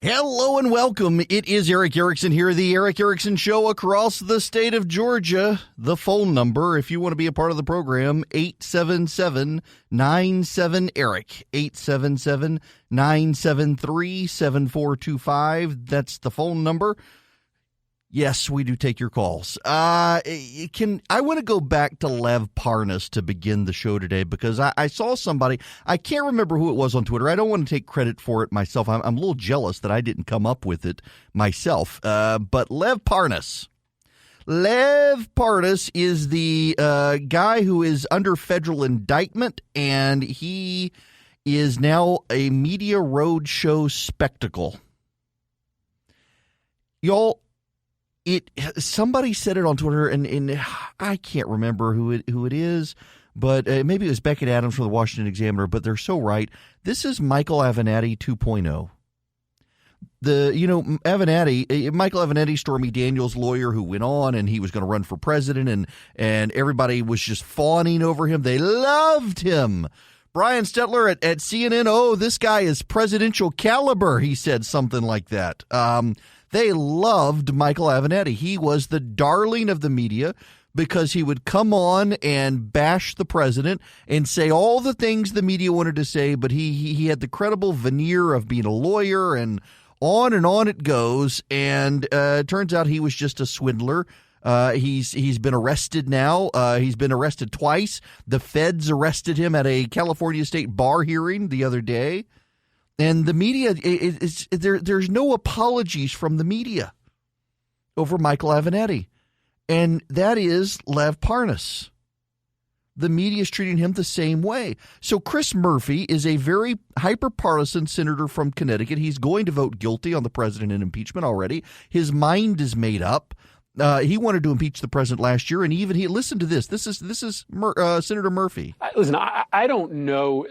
Hello and welcome. It is Eric Erickson here, the Eric Erickson Show across the state of Georgia. The phone number, if you want to be a part of the program, 877-97-ERIC, 877-973-7425. That's the phone number. Yes, we do take your calls. I want to go back to Lev Parnas to begin the show today because I saw somebody, I can't remember who it was on Twitter. I don't want to take credit for it myself. I'm a little jealous that I didn't come up with it myself. But Lev Parnas. Lev Parnas is the guy who is under federal indictment, and he is now a media roadshow spectacle. Y'all, somebody said it on Twitter, and I can't remember who it is, but maybe it was Beckett Adams from the Washington Examiner, but they're so right. This is Michael Avenatti 2.0. Michael Avenatti, Stormy Daniels' lawyer, who went on and he was going to run for president, and everybody was just fawning over him. They loved him. Brian Stetler at CNN, oh, this guy is presidential caliber. He said something like that. They loved Michael Avenatti. He was the darling of the media because he would come on and bash the president and say all the things the media wanted to say, but he had the credible veneer of being a lawyer, and on it goes. And it turns out he was just a swindler. He's been arrested now. He's been arrested twice. The feds arrested him at a California state bar hearing the other day. And the media, there's no apologies from the media over Michael Avenatti. And that is Lev Parnas. The media is treating him the same way. So Chris Murphy is a very hyper-partisan senator from Connecticut. He's going to vote guilty on the president in impeachment already. His mind is made up. He wanted to impeach the president last year, and listen to this. This is Senator Murphy. Listen, I don't know,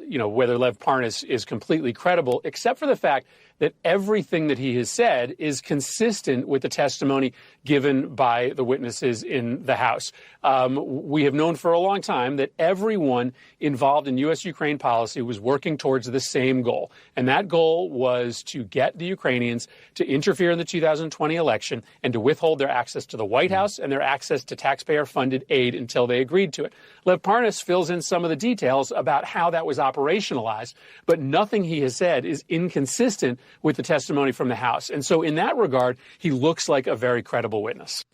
whether Lev Parnas is completely credible, except for the fact that everything that he has said is consistent with the testimony given by the witnesses in the House. We have known for a long time that everyone involved in U.S.-Ukraine policy was working towards the same goal, and that goal was to get the Ukrainians to interfere in the 2020 election and to withhold their access to the White House and their access to taxpayer-funded aid until they agreed to it. Lev Parnas fills in some of the details about how that was operationalized, but nothing he has said is inconsistent with the testimony from the House. And so in that regard, he looks like a very credible witness.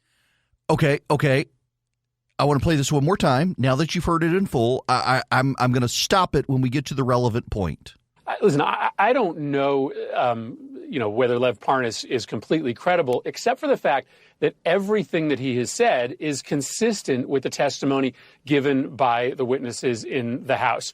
Okay. I want to play this one more time. Now that you've heard it in full, I'm going to stop it when we get to the relevant point. Listen, I don't know, whether Lev Parnas is completely credible, except for the fact that everything that he has said is consistent with the testimony given by the witnesses in the House.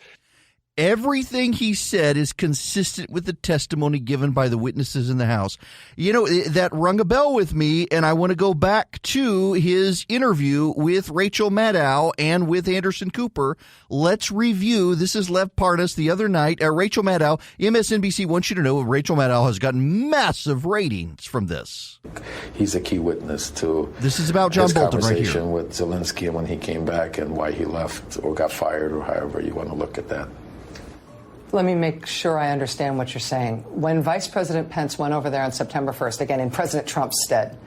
Everything he said is consistent with the testimony given by the witnesses in the House. You know, that rung a bell with me, and I want to go back to his interview with Rachel Maddow and with Anderson Cooper. Let's review. This is Lev Parnas the other night. Rachel Maddow, MSNBC wants you to know Rachel Maddow has gotten massive ratings from this. He's a key witness to this is about John Bolton right here. Conversation with Zelensky and when he came back and why he left or got fired or however you want to look at that. Let me make sure I understand what you're saying. When Vice President Pence went over there on September 1st, again, in President Trump's stead,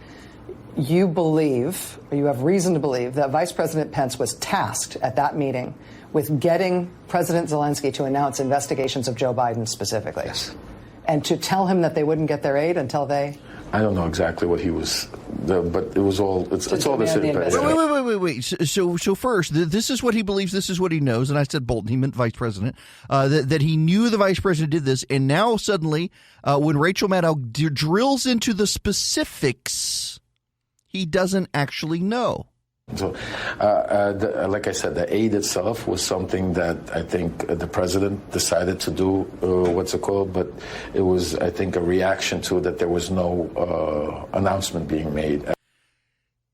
you believe, or you have reason to believe, that Vice President Pence was tasked at that meeting with getting President Zelensky to announce investigations of Joe Biden specifically. Yes. And to tell him that they wouldn't get their aid until they... I don't know exactly what he was, but it was all, it's all the city. Wait. So first, this is what he believes, this is what he knows. And I said Bolton, he meant Vice President, that he knew the Vice President did this. And now suddenly, when Rachel Maddow drills into the specifics, he doesn't actually know. So, like I said, the aid itself was something that I think the president decided to do, but it was, I think, a reaction to that there was no announcement being made.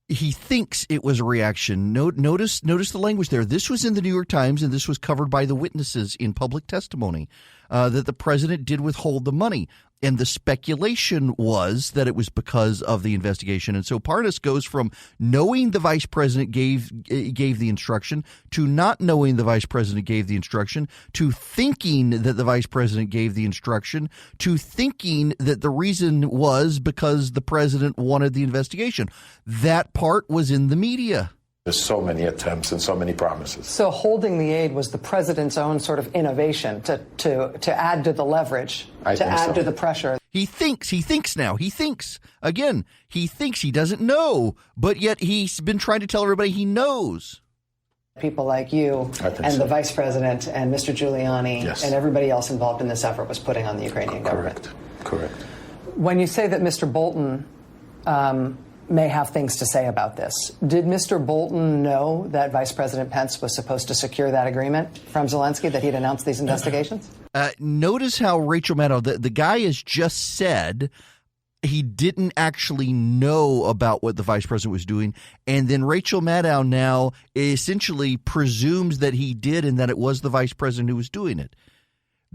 He thinks it was a reaction. Notice the language there. This was in the New York Times, and this was covered by the witnesses in public testimony, that the president did withhold the money. And the speculation was that it was because of the investigation. And so Parnas goes from knowing the vice president gave the instruction to not knowing the vice president gave the instruction to thinking that the vice president gave the instruction to thinking that the reason was because the president wanted the investigation. That part was in the media. There's so many attempts and so many promises. So holding the aid was the president's own sort of innovation to add to the leverage, to add to the pressure. He thinks now. He thinks. Again, he thinks he doesn't know, but yet he's been trying to tell everybody he knows. People like you and the vice president and Mr. Giuliani and everybody else involved in this effort was putting on the Ukrainian government. Correct. When you say that Mr. Bolton may have things to say about this, did Mr. Bolton know that Vice President Pence was supposed to secure that agreement from Zelensky, that he'd announced these investigations? Notice how Rachel Maddow, the guy has just said he didn't actually know about what the vice president was doing. And then Rachel Maddow now essentially presumes that he did and that it was the vice president who was doing it.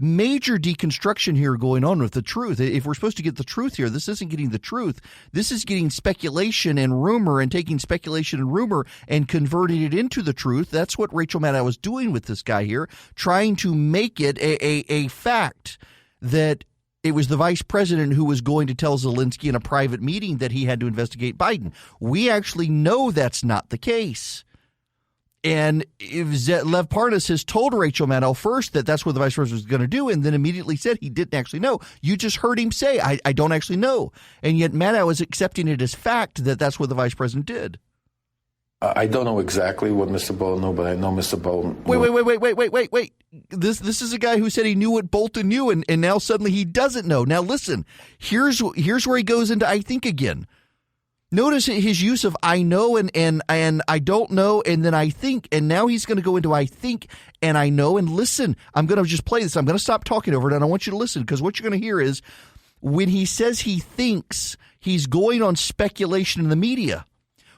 Major deconstruction here going on with the truth. If we're supposed to get the truth here, this isn't getting the truth. This is getting speculation and rumor and taking speculation and rumor and converting it into the truth. That's what Rachel Maddow was doing with this guy here, trying to make it a fact that it was the vice president who was going to tell Zelensky in a private meeting that he had to investigate Biden. We actually know that's not the case. And Lev Parnas has told Rachel Maddow first that that's what the vice president was going to do, and then immediately said he didn't actually know. You just heard him say, I don't actually know. And yet Maddow is accepting it as fact that that's what the vice president did. I don't know exactly what Mr. Bolton knew, but I know Mr. Bolton. Wait. This is a guy who said he knew what Bolton knew, and now suddenly he doesn't know. Now listen, here's where he goes into I think again. Notice his use of I know and I don't know and then I think, and now he's going to go into I think and I know. And listen, I'm going to just play this. I'm going to stop talking over it, and I want you to listen, because what you're going to hear is when he says he thinks, he's going on speculation in the media.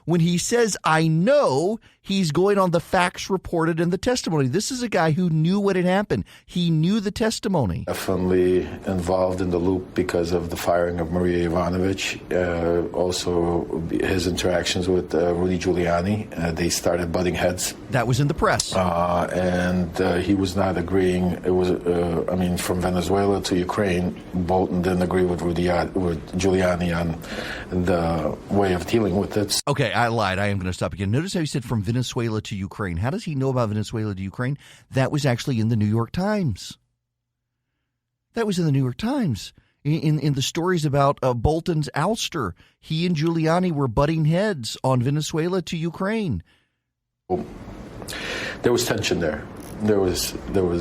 When he says I know, he's going on the facts reported in the testimony. This is a guy who knew what had happened. He knew the testimony. Definitely involved in the loop because of the firing of Maria Yovanovitch. Also, his interactions with Rudy Giuliani. They started butting heads. That was in the press. And he was not agreeing. It was, from Venezuela to Ukraine, Bolton didn't agree with Giuliani on the way of dealing with it. Okay, I lied. I am going to stop again. Notice how he said from Venezuela to Ukraine. How does he know about Venezuela to Ukraine? That was actually in the New York Times. That was in the New York Times. In the stories about Bolton's ouster, he and Giuliani were butting heads on Venezuela to Ukraine. There was tension there. There was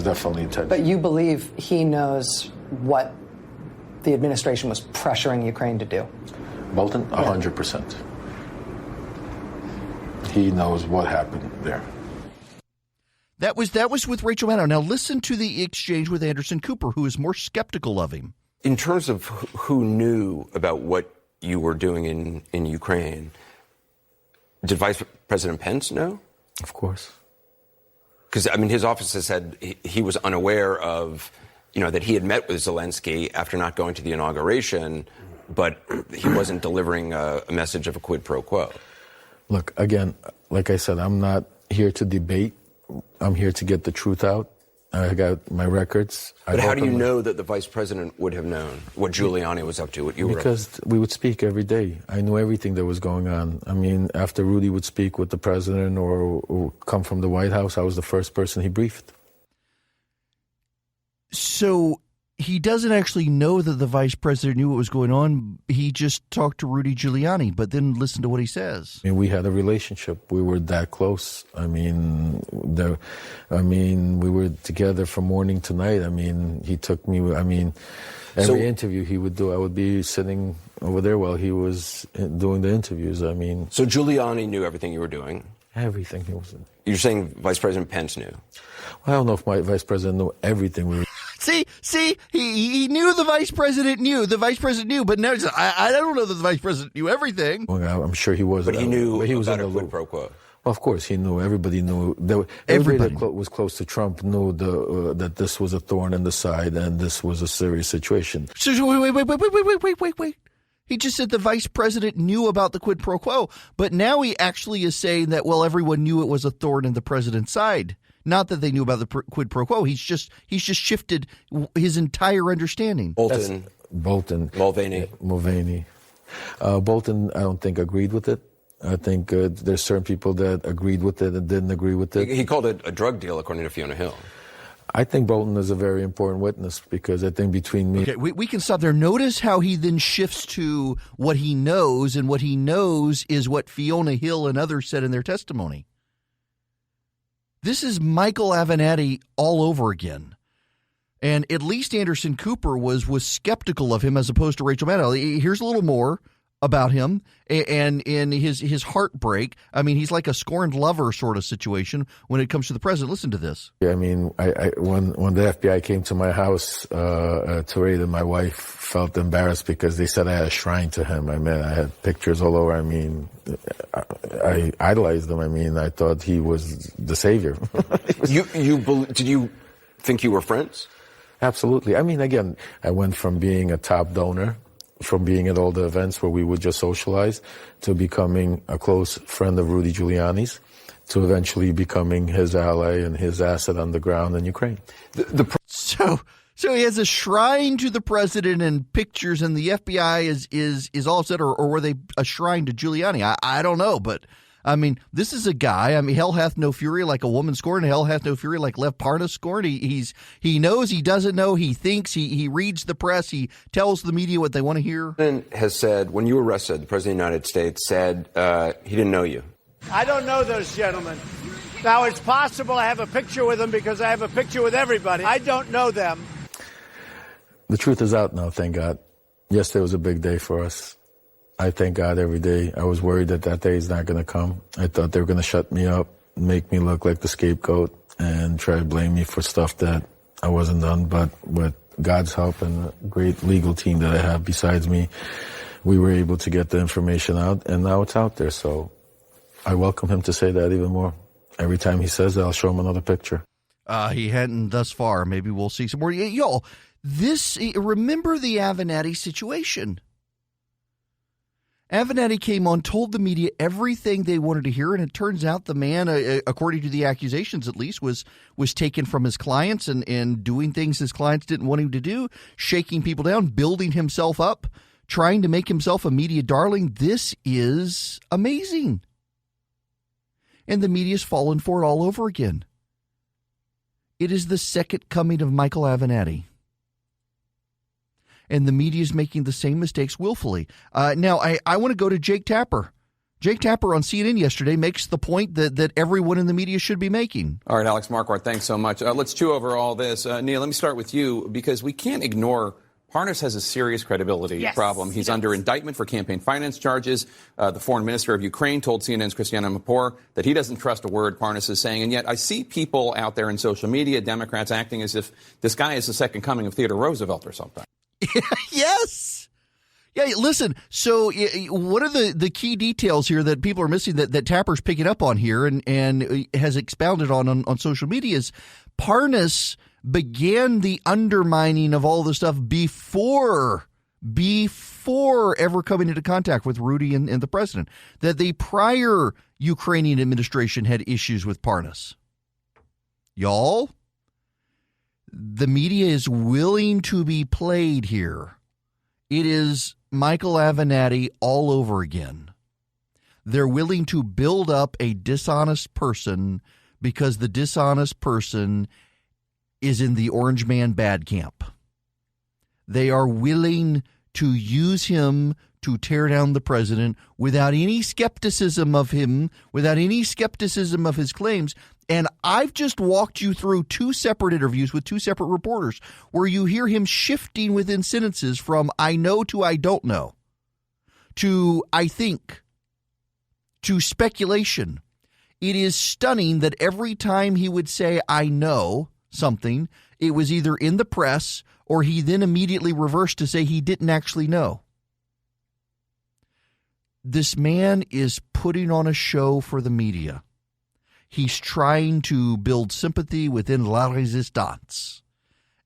definitely tension. But you believe he knows what the administration was pressuring Ukraine to do? Bolton, 100%. He knows what happened there. That was with Rachel Maddow. Now listen to the exchange with Anderson Cooper, who is more skeptical of him. In terms of who knew about what you were doing in Ukraine, did Vice President Pence know? Of course. Because, his office has said he was unaware of, that he had met with Zelensky after not going to the inauguration, but he wasn't delivering a message of a quid pro quo. Look, again, like I said, I'm not here to debate. I'm here to get the truth out. I got my records. But how do you know that the vice president would have known what Giuliani was up to, what you were up to? Because we would speak every day. I knew everything that was going on. After Rudy would speak with the president or come from the White House, I was the first person he briefed. So he doesn't actually know that the vice president knew what was going on. He just talked to Rudy Giuliani, but then listen to what he says. We had a relationship. We were that close. We were together from morning to night. He took me, every interview he would do, I would be sitting over there while he was doing the interviews. So Giuliani knew everything you were doing? Everything he was doing. You're saying Vice President Pence knew? I don't know if my vice president knew everything we were. See, he knew the vice president knew. The vice president knew, but now he's I don't know that the vice president knew everything. Well, I'm sure he was. But he knew he was about in a the quid loop. pro quo. Of course, he knew. Everybody knew. Everybody that was close to Trump knew that this was a thorn in the side and this was a serious situation. So wait. He just said the vice president knew about the quid pro quo, but now he actually is saying that, well, everyone knew it was a thorn in the president's side. Not that they knew about the quid pro quo. He's just shifted his entire understanding. Bolton, Mulvaney. Bolton, I don't think agreed with it. I think there's certain people that agreed with it and didn't agree with it. He called it a drug deal, according to Fiona Hill. I think Bolton is a very important witness because I think between me... Okay, we can stop there. Notice how he then shifts to what he knows, and what he knows is what Fiona Hill and others said in their testimony. This is Michael Avenatti all over again. And at least Anderson Cooper was skeptical of him as opposed to Rachel Maddow. Here's a little more about him and in his heartbreak. I mean, he's like a scorned lover sort of situation when it comes to the president. Listen to this. I mean, when the FBI came to my house to raid him, my wife felt embarrassed because they said I had a shrine to him. I mean, I had pictures all over. I mean, I idolized him. I mean, I thought he was the savior. Did you think you were friends? Absolutely. I mean, again, I went from being a top donor, from being at all the events where we would just socialize, to becoming a close friend of Rudy Giuliani's, to eventually becoming his ally and his asset on the ground in Ukraine. So he has a shrine to the president and pictures, and the FBI is all set, or were they a shrine to Giuliani? I don't know, but I mean, this is a guy. I mean, hell hath no fury like a woman scorned. Hell hath no fury like Lev Parnas scorned. He knows, he doesn't know, he thinks, he reads the press, he tells the media what they want to hear. The president has said, when you were arrested, the president of the United States said he didn't know you. I don't know those gentlemen. Now, it's possible I have a picture with them because I have a picture with everybody. I don't know them. The truth is out now, thank God. Yesterday was a big day for us. I thank God every day. I was worried that day is not going to come. I thought they were going to shut me up, make me look like the scapegoat, and try to blame me for stuff that I wasn't done. But with God's help and a great legal team that I have besides me, we were able to get the information out, and now it's out there. So I welcome him to say that even more. Every time he says that, I'll show him another picture. He hadn't thus far. Maybe we'll see some more. Y'all, remember the Avenatti situation. Avenatti came on, told the media everything they wanted to hear, and it turns out the man, according to the accusations at least, was taken from his clients and doing things his clients didn't want him to do, shaking people down, building himself up, trying to make himself a media darling. This is amazing. And the media's fallen for it all over again. It is the second coming of Michael Avenatti. And the media is making the same mistakes willfully. Now, I want to go to Jake Tapper. Jake Tapper on CNN yesterday makes the point that everyone in the media should be making. All right, Alex Marquardt, thanks so much. Let's chew over all this. Neil, let me start with you, because we can't ignore Parnas has a serious credibility problem. He's under indictment for campaign finance charges. The foreign minister of Ukraine told CNN's Christiana Mapur that he doesn't trust a word Parnas is saying. And yet I see people out there in social media, Democrats, acting as if this guy is the second coming of Theodore Roosevelt or something. Yes. Yeah, listen, so what are the key details here that people are missing that Tapper's picking up on here and has expounded on social media is Parnas began the undermining of all this stuff before ever coming into contact with Rudy and the president, that the prior Ukrainian administration had issues with Parnas. Y'all, the media is willing to be played here. It is Michael Avenatti all over again. They're willing to build up a dishonest person because the dishonest person is in the Orange Man bad camp. They are willing to use him to tear down the president without any skepticism of him, without any skepticism of his claims. And I've just walked you through two separate interviews with two separate reporters where you hear him shifting within sentences from I know to I don't know, to I think, to speculation. It is stunning that every time he would say I know something, it was either in the press or he then immediately reversed to say he didn't actually know. This man is putting on a show for the media. He's trying to build sympathy within La Resistance.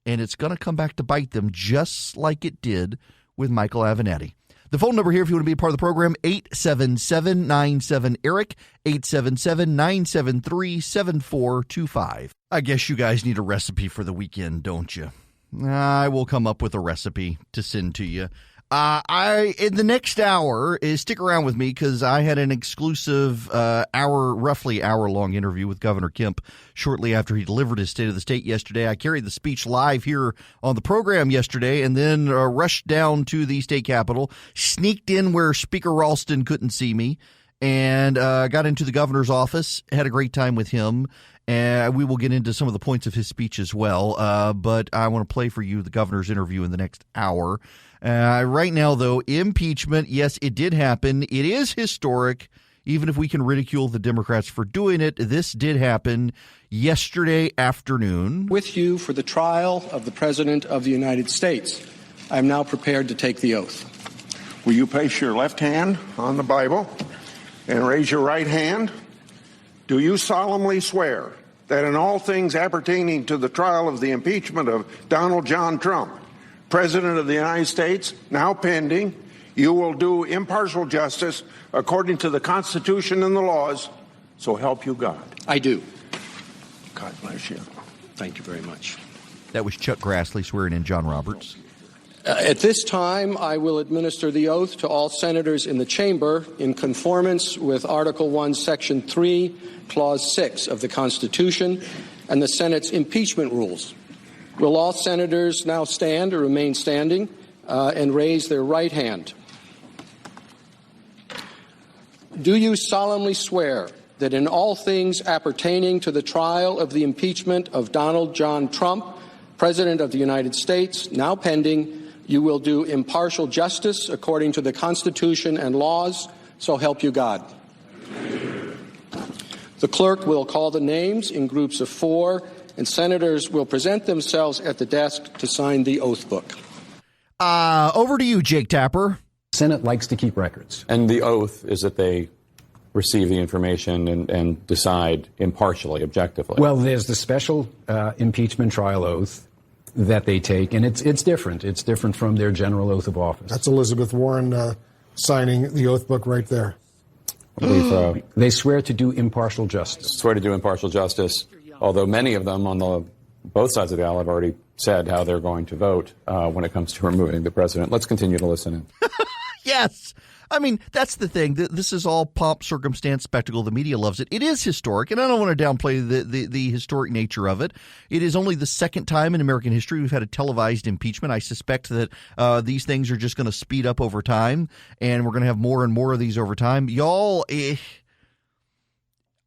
And it's going to come back to bite them just like it did with Michael Avenatti. The phone number here, if you want to be a part of the program, 877-97-ERIC, 877-973-7425. I guess you guys need a recipe for the weekend, don't you? I will come up with a recipe to send to you. In the next hour, stick around with me because I had an exclusive roughly hour-long interview with Governor Kemp shortly after he delivered his State of the State yesterday. I carried the speech live here on the program yesterday and then rushed down to the state capitol, sneaked in where Speaker Ralston couldn't see me, and got into the governor's office, had a great time with him. And we will get into some of the points of his speech as well, but I want to play for you the governor's interview in the next hour. Right now, though, impeachment, yes, it did happen. It is historic, even if we can ridicule the Democrats for doing it. This did happen yesterday afternoon. With you for the trial of the President of the United States. I am now prepared to take the oath. Will you place your left hand on the Bible and raise your right hand? Do you solemnly swear that in all things appertaining to the trial of the impeachment of Donald John Trump, President of the United States, now pending, you will do impartial justice according to the Constitution and the laws, so help you God? I do. God bless you. Thank you very much. That was Chuck Grassley swearing in John Roberts. At this time, I will administer the oath to all senators in the chamber in conformance with Article 1, Section 3, Clause 6 of the Constitution and the Senate's impeachment rules. Will all senators now stand or remain standing and raise their right hand? Do you solemnly swear that in all things appertaining to the trial of the impeachment of Donald John Trump, President of the United States, now pending, you will do impartial justice according to the Constitution and laws, so help you God? The clerk will call the names in groups of 4, and senators will present themselves at the desk to sign the oath book. Over to you, Jake Tapper. The Senate likes to keep records. And the oath is that they receive the information and decide impartially, objectively. Well, there's the special impeachment trial oath that they take, and it's different. It's different from their general oath of office. That's Elizabeth Warren signing the oath book right there. I believe, they swear to do impartial justice. Swear to do impartial justice, although many of them on both sides of the aisle have already said how they're going to vote when it comes to removing the president. Let's continue to listen in. Yes. I mean, that's the thing. This is all pomp, circumstance, spectacle. The media loves it. It is historic, and I don't want to downplay the historic nature of it. It is only the second time in American history we've had a televised impeachment. I suspect that these things are just going to speed up over time, and we're going to have more and more of these over time. Y'all,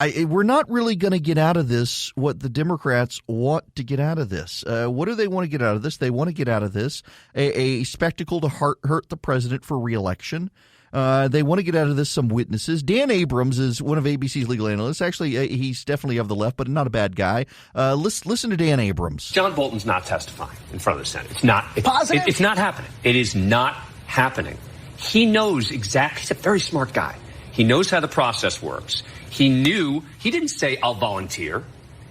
we're not really going to get out of this what the Democrats want to get out of this. What do they want to get out of this? They want to get out of this a spectacle to hurt the president for re-election. They want to get out of this some witnesses. Dan Abrams is one of ABC's legal analysts. Actually, he's definitely of the left, but not a bad guy. Listen to Dan Abrams. John Bolton's not testifying in front of the Senate. It's not. It's not happening. It is not happening. He knows exactly. He's a very smart guy. He knows how the process works. He didn't say, I'll volunteer.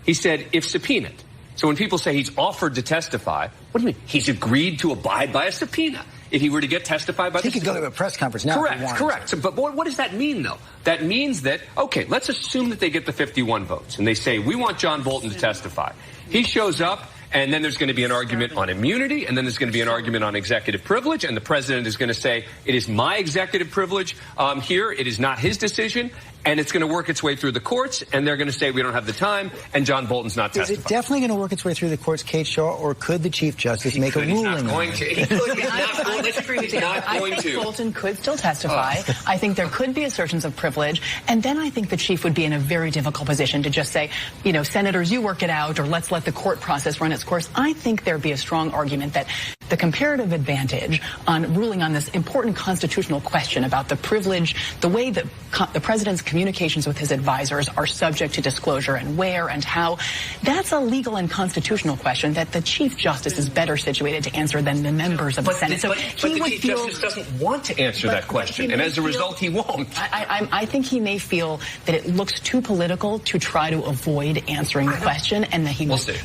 He said, if subpoenaed. So when people say he's offered to testify, what do you mean? He's agreed to abide by a subpoena. If he were to get testified by he could go to a press conference now. Correct. So, but what does that mean, though? That means that, okay, let's assume that they get the 51 votes, and they say, we want John Bolton to testify. He shows up, and then there's going to be an argument on immunity, and then there's going to be an argument on executive privilege, and the president is going to say, it is my executive privilege here, it is not his decision, and it's going to work its way through the courts, and they're going to say we don't have the time, and John Bolton's not testifying. Is it definitely going to work its way through the courts, Kate Shaw, or could the Chief Justice make a ruling on it? He's not going to. He could. Let's agree with you. I think Bolton could still testify. I think there could be assertions of privilege, and then I think the chief would be in a very difficult position to just say, senators, you work it out, or let's let the court process run its course, I think there'd be a strong argument that the comparative advantage on ruling on this important constitutional question about the privilege, the way that the president's communications with his advisors are subject to disclosure and where and how, that's a legal and constitutional question that the Chief Justice is better situated to answer than the members of the Senate. But the Chief Justice doesn't want to answer that question, and as a result, he won't. I think he may feel that it looks too political to try to avoid answering the question, and that he will see.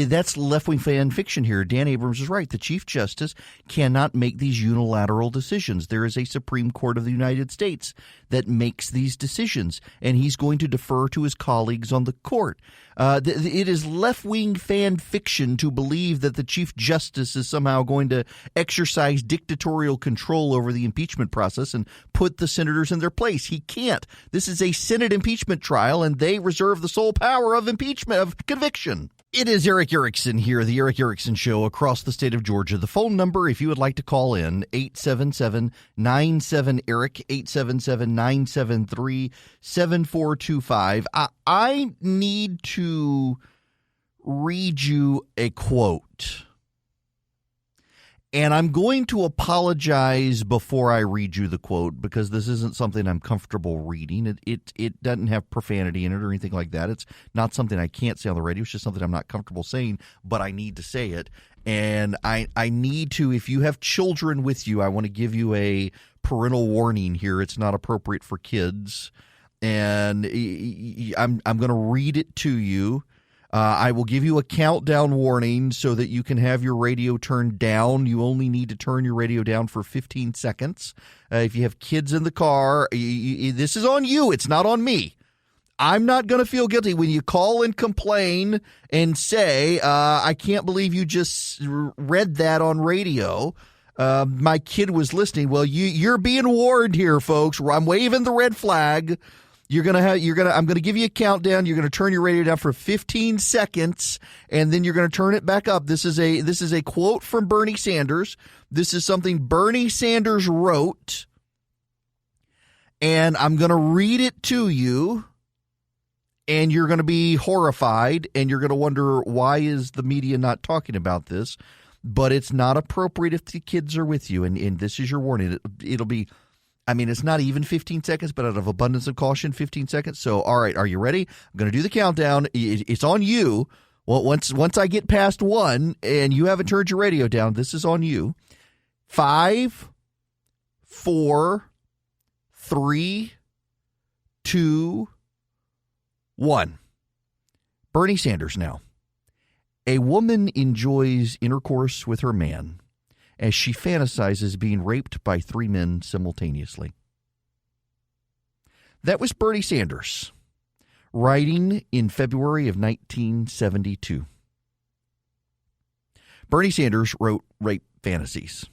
That's left-wing fan fiction here. Dan Abrams is right. The Chief Justice cannot make these unilateral decisions. There is a Supreme Court of the United States that makes these decisions, and he's going to defer to his colleagues on the court. It is left-wing fan fiction to believe that the Chief Justice is somehow going to exercise dictatorial control over the impeachment process and put the senators in their place. He can't. This is a Senate impeachment trial, and they reserve the sole power of impeachment, of conviction. It is Eric Erickson here, the Eric Erickson Show across the state of Georgia. The phone number, if you would like to call in, 877-97-ERIC, 877-973-7425. I need to read you a quote. And I'm going to apologize before I read you the quote because this isn't something I'm comfortable reading. It doesn't have profanity in it or anything like that. It's not something I can't say on the radio. It's just something I'm not comfortable saying, but I need to say it. And I need to, if you have children with you, I want to give you a parental warning here. It's not appropriate for kids. And I'm going to read it to you. I will give you a countdown warning so that you can have your radio turned down. You only need to turn your radio down for 15 seconds. If you have kids in the car, this is on you. It's not on me. I'm not going to feel guilty when you call and complain and say, I can't believe you just read that on radio. My kid was listening. Well, you're being warned here, folks. I'm waving the red flag. I'm going to give you a countdown. You're going to turn your radio down for 15 seconds, and then you're going to turn it back up. This is a quote from Bernie Sanders. This is something Bernie Sanders wrote, and I'm going to read it to you, and you're going to be horrified, and you're going to wonder, why is the media not talking about this? But it's not appropriate if the kids are with you, and this is your warning. It'll be... it's not even 15 seconds, but out of abundance of caution, 15 seconds. So, all right, are you ready? I'm going to do the countdown. It's on you. Well, once I get past 1 and you haven't turned your radio down, this is on you. 5, 4, 3, 2, 1. Bernie Sanders now. A woman enjoys intercourse with her man as she fantasizes being raped by 3 men simultaneously. That was Bernie Sanders, writing in February of 1972. Bernie Sanders wrote rape fantasies,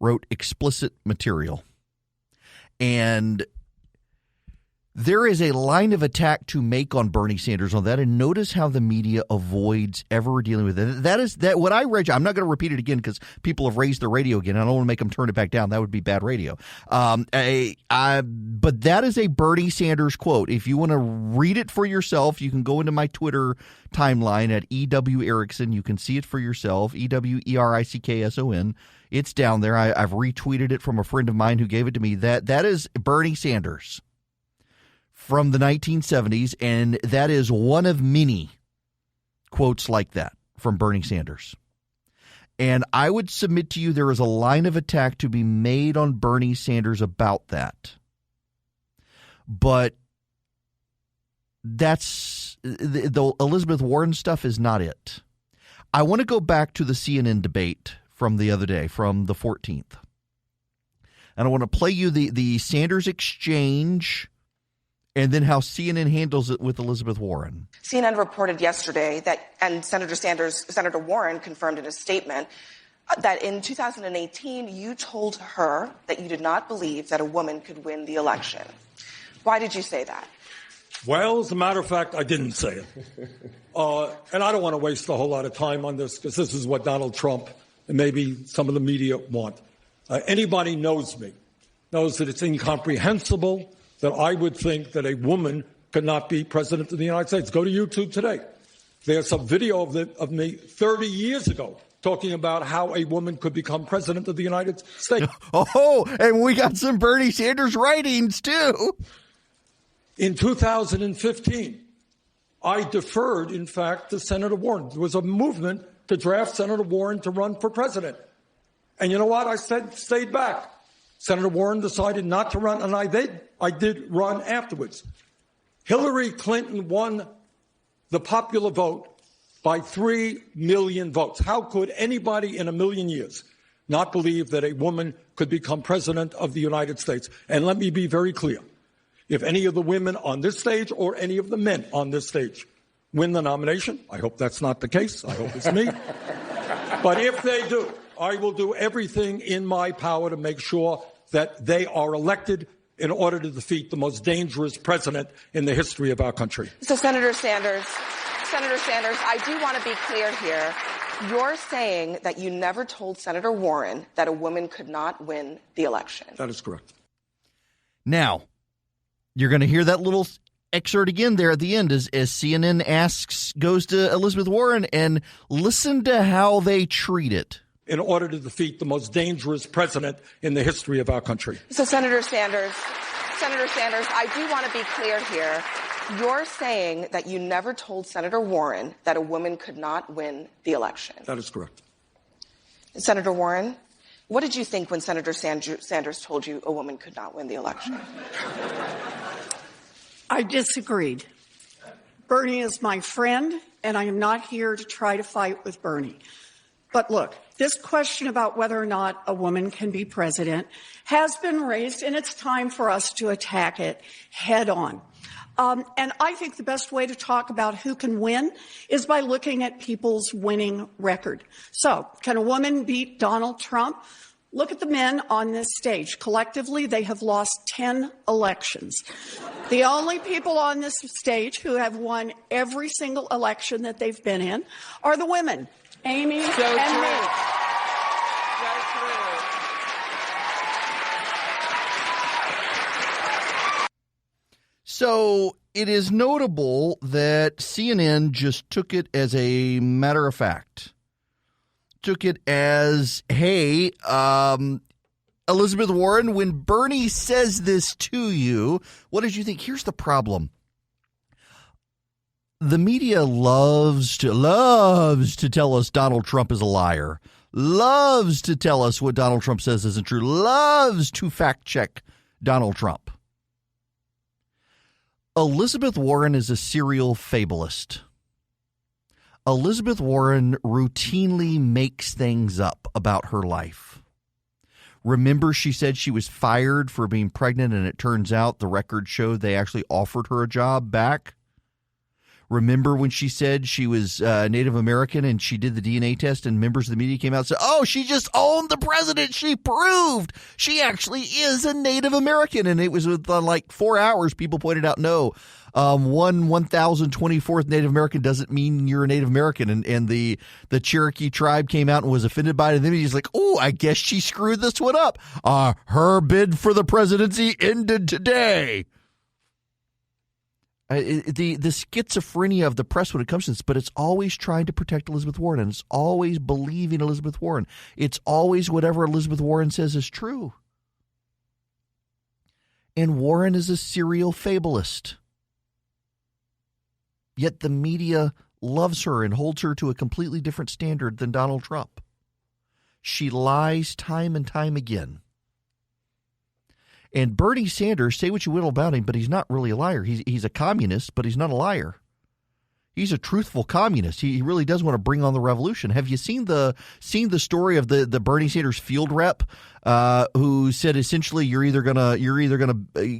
wrote explicit material, and there is a line of attack to make on Bernie Sanders on that, and notice how the media avoids ever dealing with it. That is what I read. I'm not going to repeat it again because people have raised their radio again. I don't want to make them turn it back down. That would be bad radio. But that is a Bernie Sanders quote. If you want to read it for yourself, you can go into my Twitter timeline at EW Erickson. You can see it for yourself, EWERICKSON. It's down there. I've retweeted it from a friend of mine who gave it to me. That is Bernie Sanders from the 1970s, and that is one of many quotes like that from Bernie Sanders. And I would submit to you there is a line of attack to be made on Bernie Sanders about that. But that's the Elizabeth Warren stuff is not it. I want to go back to the CNN debate from the other day, from the 14th. And I want to play you the Sanders exchange and then how CNN handles it with Elizabeth Warren. CNN reported yesterday that, and Senator Warren confirmed in a statement, that in 2018, you told her that you did not believe that a woman could win the election. Why did you say that? Well, as a matter of fact, I didn't say it. And I don't want to waste a whole lot of time on this because this is what Donald Trump and maybe some of the media want. Anybody knows me, knows that it's incomprehensible that I would think that a woman could not be president of the United States. Go to YouTube today. There's some video of me 30 years ago talking about how a woman could become president of the United States. Oh, and we got some Bernie Sanders writings, too. In 2015, I deferred, in fact, to Senator Warren. There was a movement to draft Senator Warren to run for president. And you know what? I stayed back. Senator Warren decided not to run, and I did run afterwards. Hillary Clinton won the popular vote by 3 million votes. How could anybody in a million years not believe that a woman could become president of the United States? And let me be very clear. If any of the women on this stage or any of the men on this stage win the nomination, I hope that's not the case. I hope it's me. But if they do, I will do everything in my power to make sure that they are elected in order to defeat the most dangerous president in the history of our country. So, Senator Sanders, I do want to be clear here. You're saying that you never told Senator Warren that a woman could not win the election. That is correct. Now, you're going to hear that little excerpt again there at the end as CNN goes to Elizabeth Warren, and listen to how they treat it. In order to defeat the most dangerous president in the history of our country. So, Senator Sanders, I do want to be clear here. You're saying that you never told Senator Warren that a woman could not win the election. That is correct. Senator Warren, what did you think when Senator Sanders told you a woman could not win the election? I disagreed. Bernie is my friend, and I am not here to try to fight with Bernie. But look, this question about whether or not a woman can be president has been raised, and it's time for us to attack it head on. And I think the best way to talk about who can win is by looking at people's winning record. So, can a woman beat Donald Trump? Look at the men on this stage. Collectively, they have lost 10 elections. The only people on this stage who have won every single election that they've been in are the women, Amy and me. So it is notable that CNN just took it as a matter of fact. Took it as, hey, Elizabeth Warren, when Bernie says this to you, what did you think? Here's the problem. The media loves to tell us Donald Trump is a liar, loves to tell us what Donald Trump says isn't true, loves to fact check Donald Trump. Elizabeth Warren is a serial fabulist. Elizabeth Warren routinely makes things up about her life. Remember, she said she was fired for being pregnant, and it turns out the records showed they actually offered her a job back. Remember when she said she was Native American and she did the DNA test and members of the media came out and said, oh, she just owned the president. She proved she actually is a Native American. And it was within like 4 hours, people pointed out, no, 1024th Native American doesn't mean you're a Native American. And the Cherokee tribe came out and was offended by it. And then he's like, oh, I guess she screwed this one up. Her bid for the presidency ended today. The schizophrenia of the press when it comes to this, but it's always trying to protect Elizabeth Warren, and it's always believing Elizabeth Warren. It's always whatever Elizabeth Warren says is true. And Warren is a serial fabulist. Yet the media loves her and holds her to a completely different standard than Donald Trump. She lies time and time again. And Bernie Sanders, say what you will about him, but he's not really a liar. He's a communist, but he's not a liar. He's a truthful communist. He really does want to bring on the revolution. Have you seen the story of the Bernie Sanders field rep who said essentially you're either gonna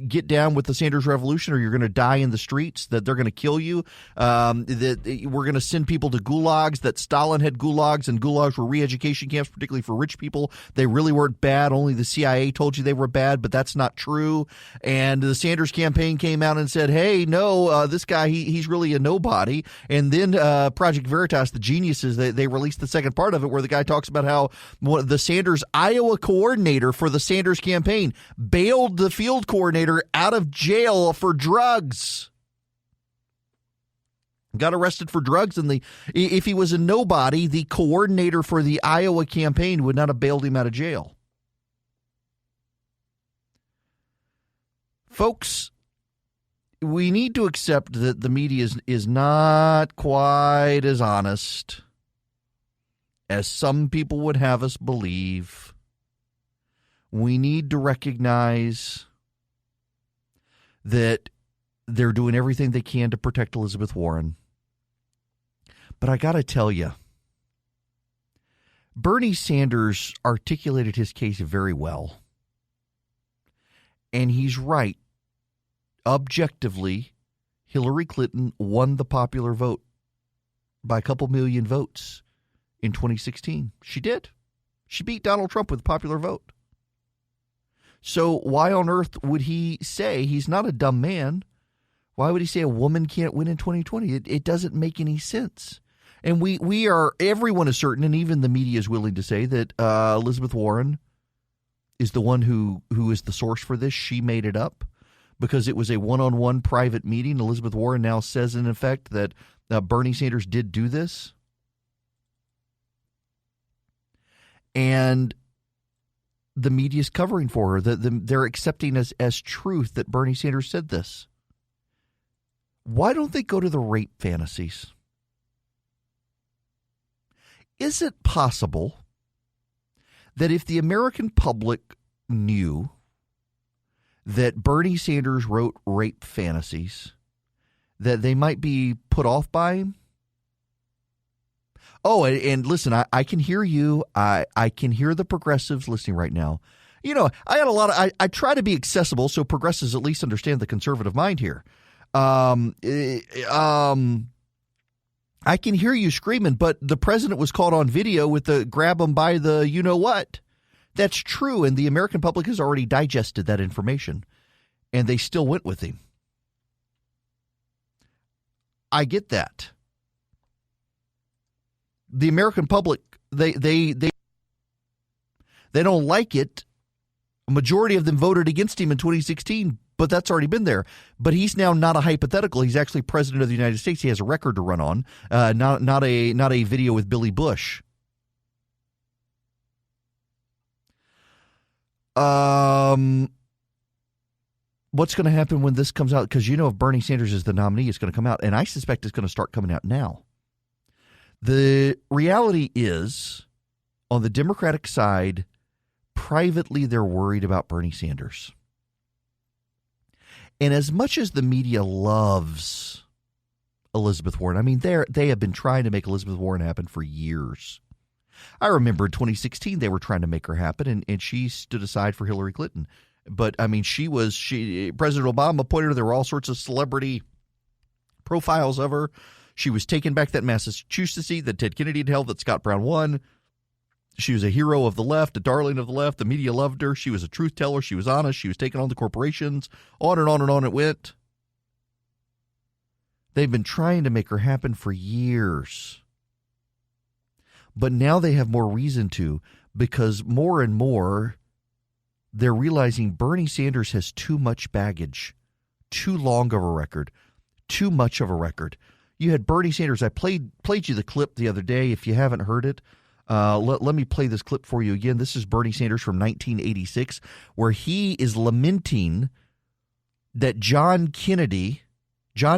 get down with the Sanders revolution or you're gonna die in the streets, that they're gonna kill you, that we're gonna send people to gulags, that Stalin had gulags and gulags were re-education camps, particularly for rich people. They really weren't bad. Only the CIA told you they were bad, but that's not true. And the Sanders campaign came out and said, hey, no, this guy, he's really a nobody. And then Project Veritas, the geniuses, they released the second part of it where the guy talks about how the Sanders Iowa coordinator for the Sanders campaign bailed the field coordinator out of jail for drugs. got arrested for drugs, and if he was a nobody, the coordinator for the Iowa campaign would not have bailed him out of jail. Folks, we need to accept that the media is not quite as honest as some people would have us believe. We need to recognize that they're doing everything they can to protect Elizabeth Warren. But I got to tell you, Bernie Sanders articulated his case very well. And he's right. Objectively, Hillary Clinton won the popular vote by a couple million votes in 2016. She did. She beat Donald Trump with a popular vote. So why on earth would he say, he's not a dumb man, why would he say a woman can't win in 2020? It doesn't make any sense. And we are, everyone is certain, and even the media is willing to say that Elizabeth Warren is the one who is the source for this. She made it up because it was a one-on-one private meeting. Elizabeth Warren now says, in effect, that Bernie Sanders did do this. And the media is covering for her. They're accepting as truth that Bernie Sanders said this. Why don't they go to the rape fantasies? Is it possible that if the American public knew that Bernie Sanders wrote rape fantasies, that they might be put off by him? Oh, and listen, I can hear you. I can hear the progressives listening right now. You know, I got a lot of, I try to be accessible so progressives at least understand the conservative mind here. I can hear you screaming, but the president was caught on video with the grab him by the you-know-what. That's true, and the American public has already digested that information, and they still went with him. I get that. The American public, they don't like it. A majority of them voted against him in 2016, but that's already been there. But he's now not a hypothetical. He's actually president of the United States. He has a record to run on, not a video with Billy Bush. What's going to happen when this comes out? Because, you know, if Bernie Sanders is the nominee, it's going to come out. And I suspect it's going to start coming out now. The reality is, on the Democratic side, privately they're worried about Bernie Sanders. And as much as the media loves Elizabeth Warren, I mean, they have been trying to make Elizabeth Warren happen for years. I remember in 2016 they were trying to make her happen, and she stood aside for Hillary Clinton. But, I mean, President Obama pointed her. There were all sorts of celebrity profiles of her. She was taking back that Massachusetts seat that Ted Kennedy had held that Scott Brown won. She was a hero of the left, a darling of the left. The media loved her. She was a truth teller. She was honest. She was taking on the corporations. On and on and on it went. They've been trying to make her happen for years. But now they have more reason to, because more and more they're realizing Bernie Sanders has too much baggage, too long of a record, too much of a record. You had Bernie Sanders. I played you the clip the other day. If you haven't heard it, let me play this clip for you again. This is Bernie Sanders from 1986, where he is lamenting that John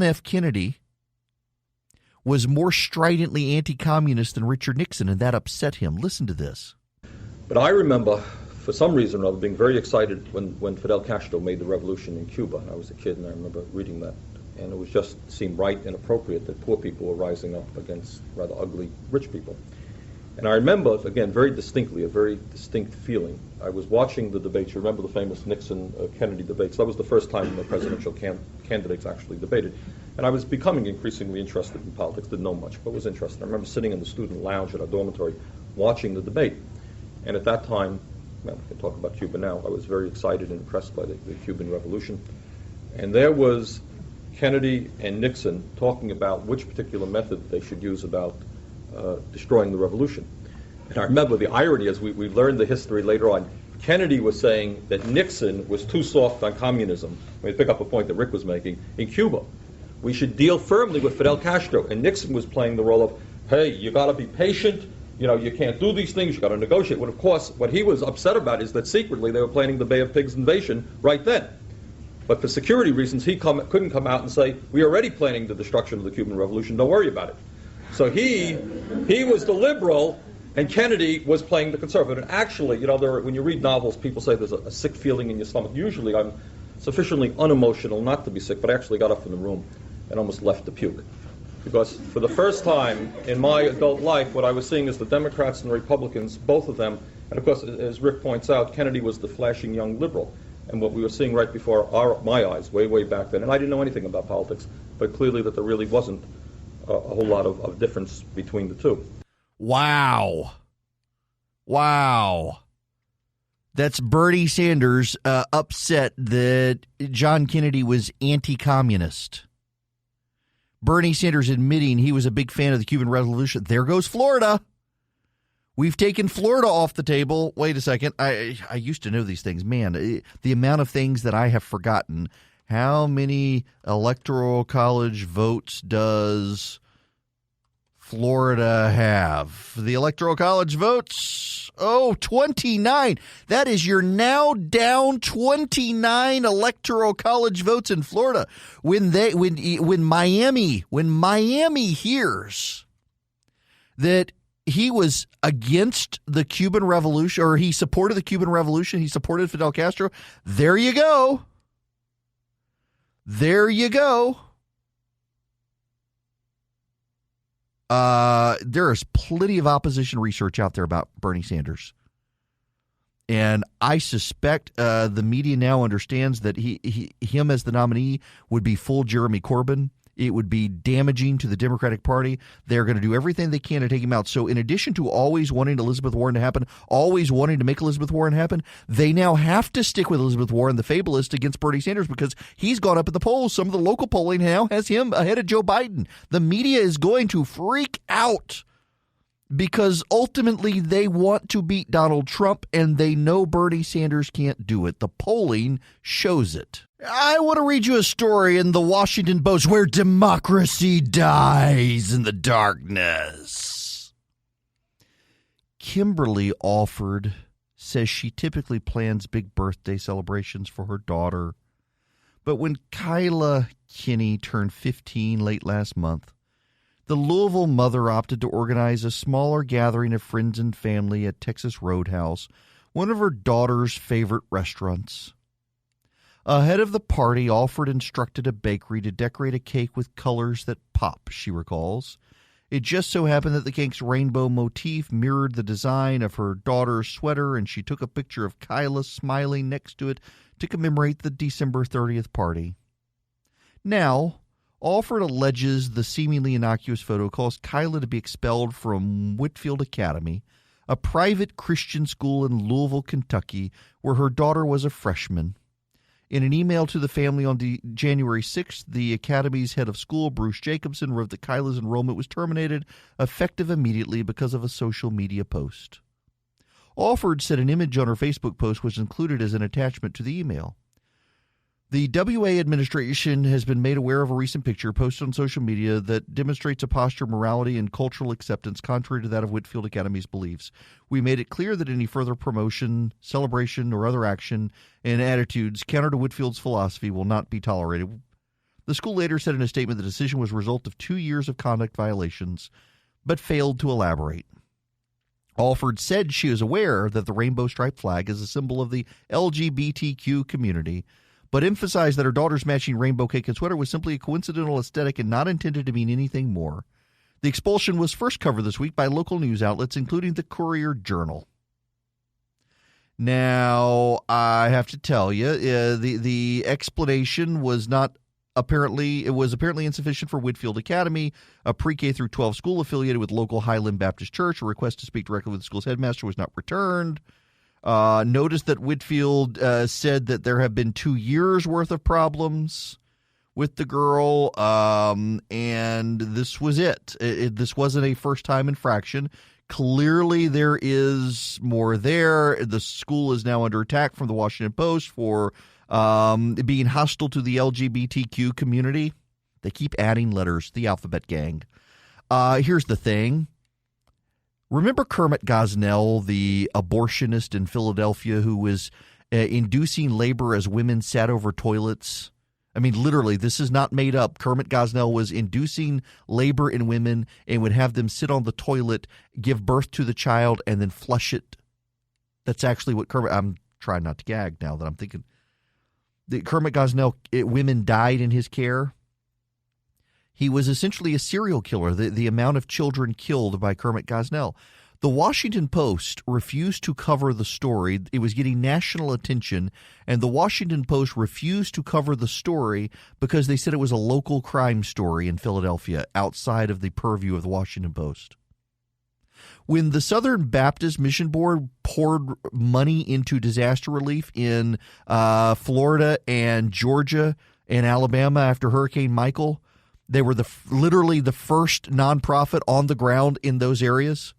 F. Kennedy, was more stridently anti-communist than Richard Nixon, and that upset him. Listen to this. But I remember, for some reason or other, being very excited when Fidel Castro made the revolution in Cuba. I was a kid, and I remember reading that. And it was just seemed right and appropriate that poor people were rising up against rather ugly rich people. And I remember, again, very distinctly, a very distinct feeling. I was watching the debates. You remember the famous Nixon-Kennedy debates. That was the first time the presidential candidates actually debated. And I was becoming increasingly interested in politics. Didn't know much, but was interested. I remember sitting in the student lounge at our dormitory watching the debate. And at that time, well, we can talk about Cuba now, I was very excited and impressed by the Cuban Revolution. And there was Kennedy and Nixon talking about which particular method they should use about destroying the revolution. And I remember the irony, as we learned the history later on, Kennedy was saying that Nixon was too soft on communism. Let me pick up a point that Rick was making in Cuba. we should deal firmly with Fidel Castro. And Nixon was playing the role of, hey, you got to be patient. You can't do these things. You got to negotiate. Well, of course, what he was upset about is that secretly they were planning the Bay of Pigs invasion right then. But for security reasons, he couldn't come out and say, we're already planning the destruction of the Cuban Revolution. Don't worry about it. So he was the liberal, and Kennedy was playing the conservative. And actually, when you read novels, people say there's a sick feeling in your stomach. Usually I'm sufficiently unemotional not to be sick, but I actually got up from the room and almost left to puke. Because for the first time in my adult life, what I was seeing is the Democrats and the Republicans, both of them, and of course, as Rick points out, Kennedy was the flashing young liberal. And what we were seeing right before my eyes, way, way back then, and I didn't know anything about politics, but clearly that there really wasn't a whole lot of difference between the two. Wow. That's Bernie Sanders upset that John Kennedy was anti-communist. Bernie Sanders admitting he was a big fan of the Cuban Revolution. There goes Florida. We've taken Florida off the table. Wait a second. I used to know these things. Man, the amount of things that I have forgotten. How many electoral college votes does Florida have? The electoral college votes, 29. That is you're now down 29 electoral college votes in Florida. When Miami hears that he was against the Cuban Revolution, or he supported the Cuban Revolution, he supported Fidel Castro, there you go. There is plenty of opposition research out there about Bernie Sanders. And I suspect the media now understands that him as the nominee would be full Jeremy Corbyn. It would be damaging to the Democratic Party. They're going to do everything they can to take him out. So in addition to always wanting Elizabeth Warren to happen, always wanting to make Elizabeth Warren happen, they now have to stick with Elizabeth Warren, the fabulist, against Bernie Sanders because he's gone up at the polls. Some of the local polling now has him ahead of Joe Biden. The media is going to freak out because ultimately they want to beat Donald Trump, and they know Bernie Sanders can't do it. The polling shows it. I want to read you a story in the Washington Post where democracy dies in the darkness. Kimberly Alford says she typically plans big birthday celebrations for her daughter. But when Kyla Kinney turned 15 late last month, the Louisville mother opted to organize a smaller gathering of friends and family at Texas Roadhouse, one of her daughter's favorite restaurants. Ahead of the party, Alford instructed a bakery to decorate a cake with colors that pop, she recalls. It just so happened that the cake's rainbow motif mirrored the design of her daughter's sweater, and she took a picture of Kyla smiling next to it to commemorate the December 30th party. Now, Alford alleges the seemingly innocuous photo caused Kyla to be expelled from Whitfield Academy, a private Christian school in Louisville, Kentucky, where her daughter was a freshman. In an email to the family on January 6th, the Academy's head of school, Bruce Jacobson, wrote that Kyla's enrollment was terminated, effective immediately because of a social media post. Alford said an image on her Facebook post was included as an attachment to the email. The WA administration has been made aware of a recent picture posted on social media that demonstrates a posture of morality and cultural acceptance contrary to that of Whitfield Academy's beliefs. We made it clear that any further promotion, celebration, or other action and attitudes counter to Whitfield's philosophy will not be tolerated. The school later said in a statement the decision was a result of 2 years of conduct violations, but failed to elaborate. Alford said she is aware that the rainbow-striped flag is a symbol of the LGBTQ community, but emphasized that her daughter's matching rainbow cake and sweater was simply a coincidental aesthetic and not intended to mean anything more. The expulsion was first covered this week by local news outlets, including the Courier-Journal. Now, I have to tell you, the explanation was apparently insufficient for Whitfield Academy, a pre-K through 12 school affiliated with local Highland Baptist Church. A request to speak directly with the school's headmaster was not returned. Notice that Whitfield said that there have been 2 years worth of problems with the girl, and this was it. This wasn't a first-time infraction. Clearly, there is more there. The school is now under attack from the Washington Post for being hostile to the LGBTQ community. They keep adding letters, the alphabet gang. Here's the thing. Remember Kermit Gosnell, the abortionist in Philadelphia who was inducing labor as women sat over toilets? I mean, literally, this is not made up. Kermit Gosnell was inducing labor in women and would have them sit on the toilet, give birth to the child, and then flush it. That's actually what Kermit – I'm trying not to gag now that I'm thinking. Kermit Gosnell, women died in his care. He was essentially a serial killer, the amount of children killed by Kermit Gosnell. The Washington Post refused to cover the story. It was getting national attention, and the Washington Post refused to cover the story because they said it was a local crime story in Philadelphia outside of the purview of the Washington Post. When the Southern Baptist Mission Board poured money into disaster relief in Florida and Georgia and Alabama after Hurricane Michael, they were literally the first nonprofit on the ground in those areas.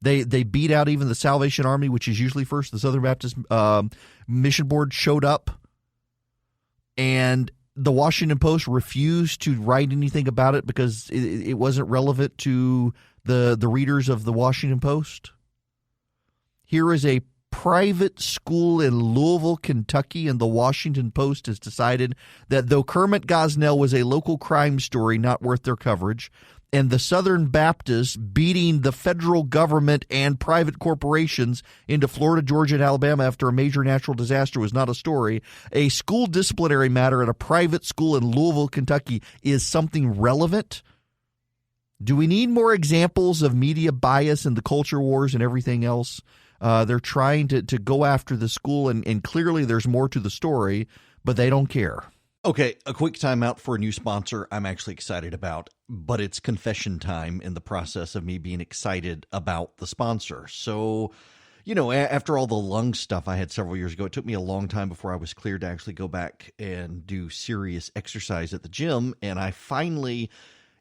They beat out even the Salvation Army, which is usually first. The Southern Baptist Mission Board showed up, and the Washington Post refused to write anything about it because it wasn't relevant to the readers of the Washington Post. Here is a private school in Louisville, Kentucky, and the Washington Post has decided that though Kermit Gosnell was a local crime story not worth their coverage, and the Southern Baptists beating the federal government and private corporations into Florida, Georgia, and Alabama after a major natural disaster was not a story, a school disciplinary matter at a private school in Louisville, Kentucky is something relevant. Do we need more examples of media bias and the culture wars and everything else? They're trying to go after the school, and clearly there's more to the story, but they don't care. Okay, a quick timeout for a new sponsor I'm actually excited about, but it's confession time in the process of me being excited about the sponsor. So, you know, after all the lung stuff I had several years ago, it took me a long time before I was cleared to actually go back and do serious exercise at the gym, and I finally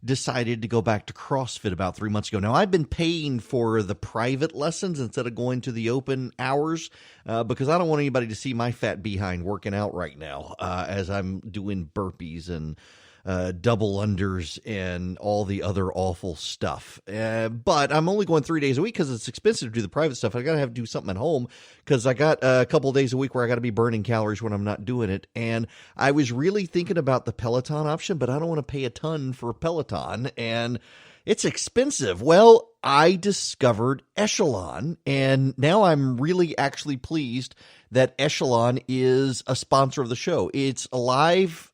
decided to go back to CrossFit about 3 months ago. Now, I've been paying for the private lessons instead of going to the open hours because I don't want anybody to see my fat behind working out right now as I'm doing burpees and double unders and all the other awful stuff. But I'm only going 3 days a week because it's expensive to do the private stuff. I got to have to do something at home because I got a couple of days a week where I got to be burning calories when I'm not doing it. And I was really thinking about the Peloton option, but I don't want to pay a ton for Peloton, and it's expensive. Well, I discovered Echelon, and now I'm really actually pleased that Echelon is a sponsor of the show. It's a live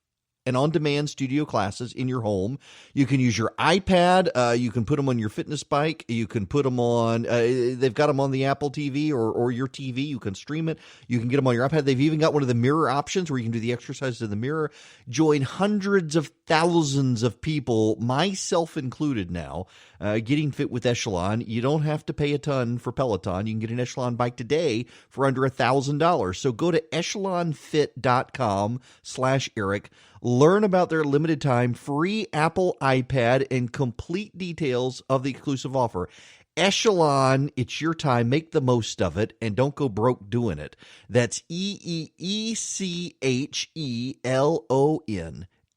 and on-demand studio classes in your home. You can use your iPad. You can put them on your fitness bike. You can put them on, they've got them on the Apple TV or your TV. You can stream it. You can get them on your iPad. They've even got one of the mirror options where you can do the exercises in the mirror. Join hundreds of thousands of people, myself included now, getting fit with Echelon. You don't have to pay a ton for Peloton. You can get an Echelon bike today for under $1,000. So go to echelonfit.com/Eric. Learn about their limited time free Apple iPad and complete details of the exclusive offer. Echelon, it's your time. Make the most of it and don't go broke doing it. That's EEECHELON.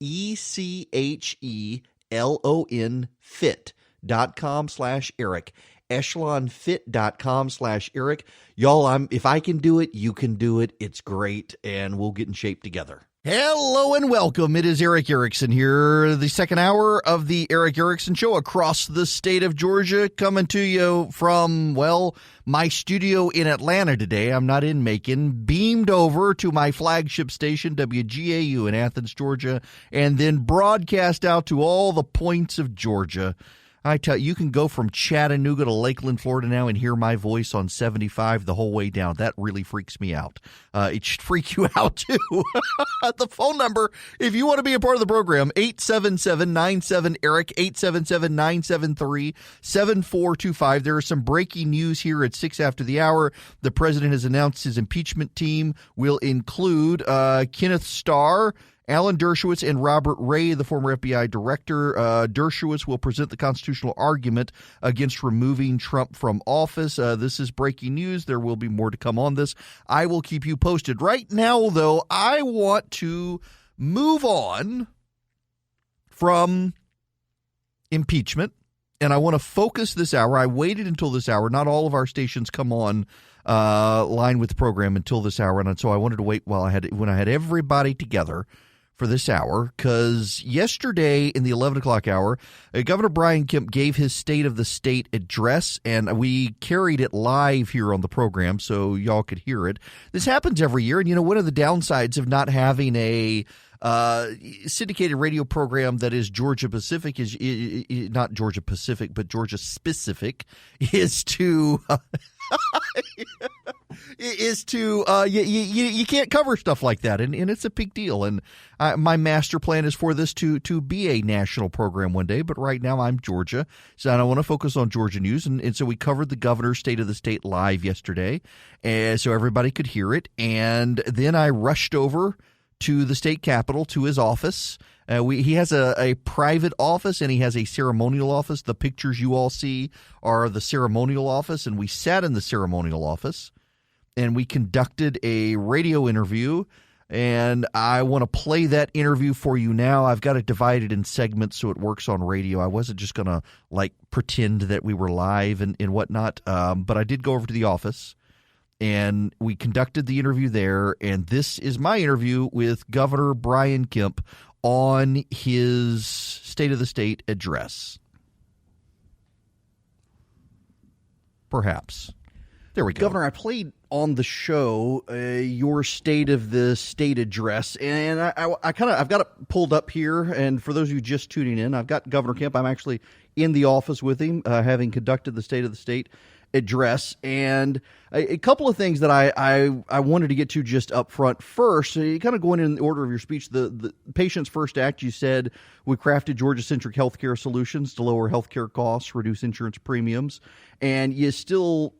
ECHELON fit.com/Eric. echelonfit.com/Eric. Y'all, if I can do it, you can do it. It's great, and we'll get in shape together. Hello and welcome. It is Eric Erickson here, the second hour of the Eric Erickson Show across the state of Georgia, coming to you from, well, my studio in Atlanta today. I'm not in Macon, beamed over to my flagship station, WGAU in Athens, Georgia, and then broadcast out to all the points of Georgia. I tell you, you can go from Chattanooga to Lakeland, Florida now and hear my voice on 75 the whole way down. That really freaks me out. It should freak you out, too. The phone number, if you want to be a part of the program, 877-97-ERIC, 877-973-7425. There is some breaking news here at 6 after the hour. The president has announced his impeachment team will include Kenneth Starr, Alan Dershowitz, and Robert Ray, the former FBI director. Dershowitz will present the constitutional argument against removing Trump from office. This is breaking news. There will be more to come on this. I will keep you posted. Right now, though, I want to move on from impeachment. And I want to focus this hour. I waited until this hour. Not all of our stations come on line with the program until this hour, and so I wanted to wait when I had everybody together for this hour, because yesterday in the 11 o'clock hour, Governor Brian Kemp gave his State of the State address, and we carried it live here on the program so y'all could hear it. This happens every year, and one of the downsides of not having a syndicated radio program that is Georgia Pacific is not Georgia Pacific, but Georgia specific is to you can't cover stuff like that, and it's a big deal. And my master plan is for this to be a national program one day, but right now I'm Georgia, so I want to focus on Georgia news, and so we covered the governor's State of the State live yesterday, and so everybody could hear it, and then I rushed over to the state capitol, to his office. He has a private office, and he has a ceremonial office. The pictures you all see are the ceremonial office, and we sat in the ceremonial office, and we conducted a radio interview, and I want to play that interview for you now. I've got it divided in segments so it works on radio. I wasn't just going to, pretend that we were live and whatnot, but I did go over to the office, and we conducted the interview there, and this is my interview with Governor Brian Kemp on his State of the State address. Perhaps. There we go. Governor, I played on the show your State of the State address, and I've got it pulled up here, and for those of you just tuning in, I've got Governor Kemp. I'm actually in the office with him, having conducted the State of the State address, and a couple of things that I wanted to get to just up front. First, you kind of going in the order of your speech, the Patients First Act, you said we crafted Georgia-centric healthcare solutions to lower healthcare costs, reduce insurance premiums, and you still,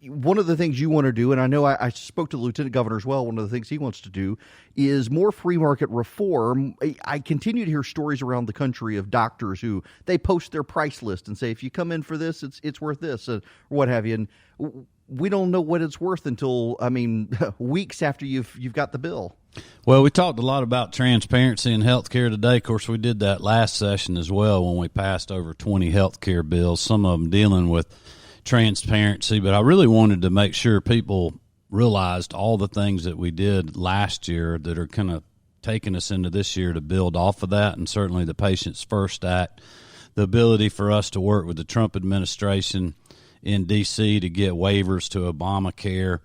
one of the things you want to do, and I know I spoke to the Lieutenant Governor as well, one of the things he wants to do is more free market reform. I continue to hear stories around the country of doctors who they post their price list and say, if you come in for this, it's worth this, or what have you. And we don't know what it's worth until, weeks after you've got the bill. Well, we talked a lot about transparency in healthcare today. Of course, we did that last session as well when we passed over 20 healthcare bills, some of them dealing with transparency, but I really wanted to make sure people realized all the things that we did last year that are kind of taking us into this year to build off of that, and certainly the Patients First Act, the ability for us to work with the Trump administration in D.C. to get waivers to Obamacare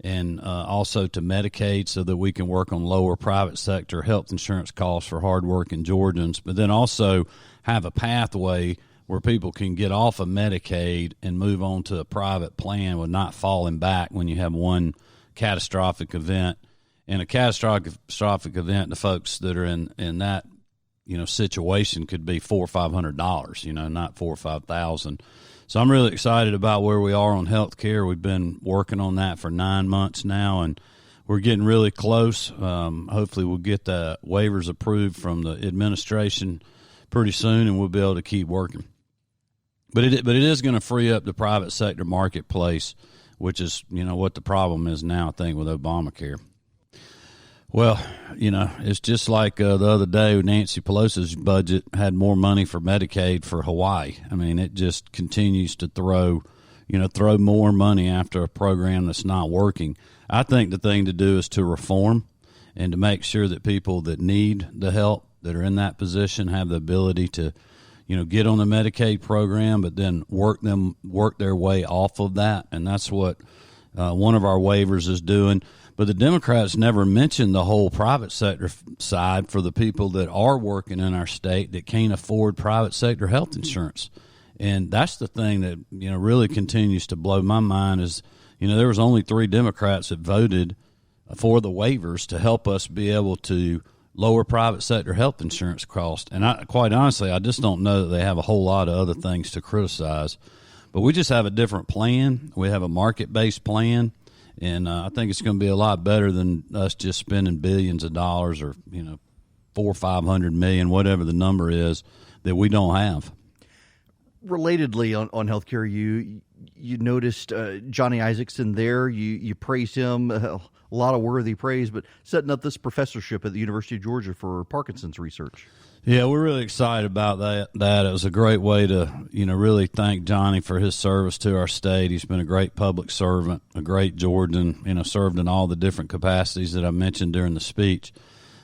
and also to Medicaid so that we can work on lower private sector health insurance costs for hardworking Georgians, but then also have a pathway where people can get off of Medicaid and move on to a private plan with not falling back when you have one catastrophic event. And a catastrophic event, the folks that are in that situation could be $400 or $500, not $4,000 or $5,000. So I'm really excited about where we are on health care. We've been working on that for 9 months now, and we're getting really close. Hopefully we'll get the waivers approved from the administration pretty soon, and we'll be able to keep working. But it is going to free up the private sector marketplace, which is, what the problem is now, I think, with Obamacare. Well, it's just like the other day, Nancy Pelosi's budget had more money for Medicaid for Hawaii. It just continues to throw more money after a program that's not working. I think the thing to do is to reform and to make sure that people that need the help, that are in that position, have the ability to get on the Medicaid program, but then work their way off of that. And that's what one of our waivers is doing. But the Democrats never mentioned the whole private sector side for the people that are working in our state that can't afford private sector health insurance. And that's the thing that, really continues to blow my mind is, there was only 3 Democrats that voted for the waivers to help us be able to lower private sector health insurance costs. And quite honestly, I just don't know that they have a whole lot of other things to criticize. But we just have a different plan. We have a market-based plan, and I think it's going to be a lot better than us just spending billions of dollars or, $400 or $500 million, whatever the number is, that we don't have. Relatedly on healthcare, you noticed Johnny Isaacson there. You praised him. A lot of worthy praise, but setting up this professorship at the University of Georgia for Parkinson's research. Yeah, we're really excited about that. It was a great way to, really thank Johnny for his service to our state. He's been a great public servant, a great Georgian, served in all the different capacities that I mentioned during the speech.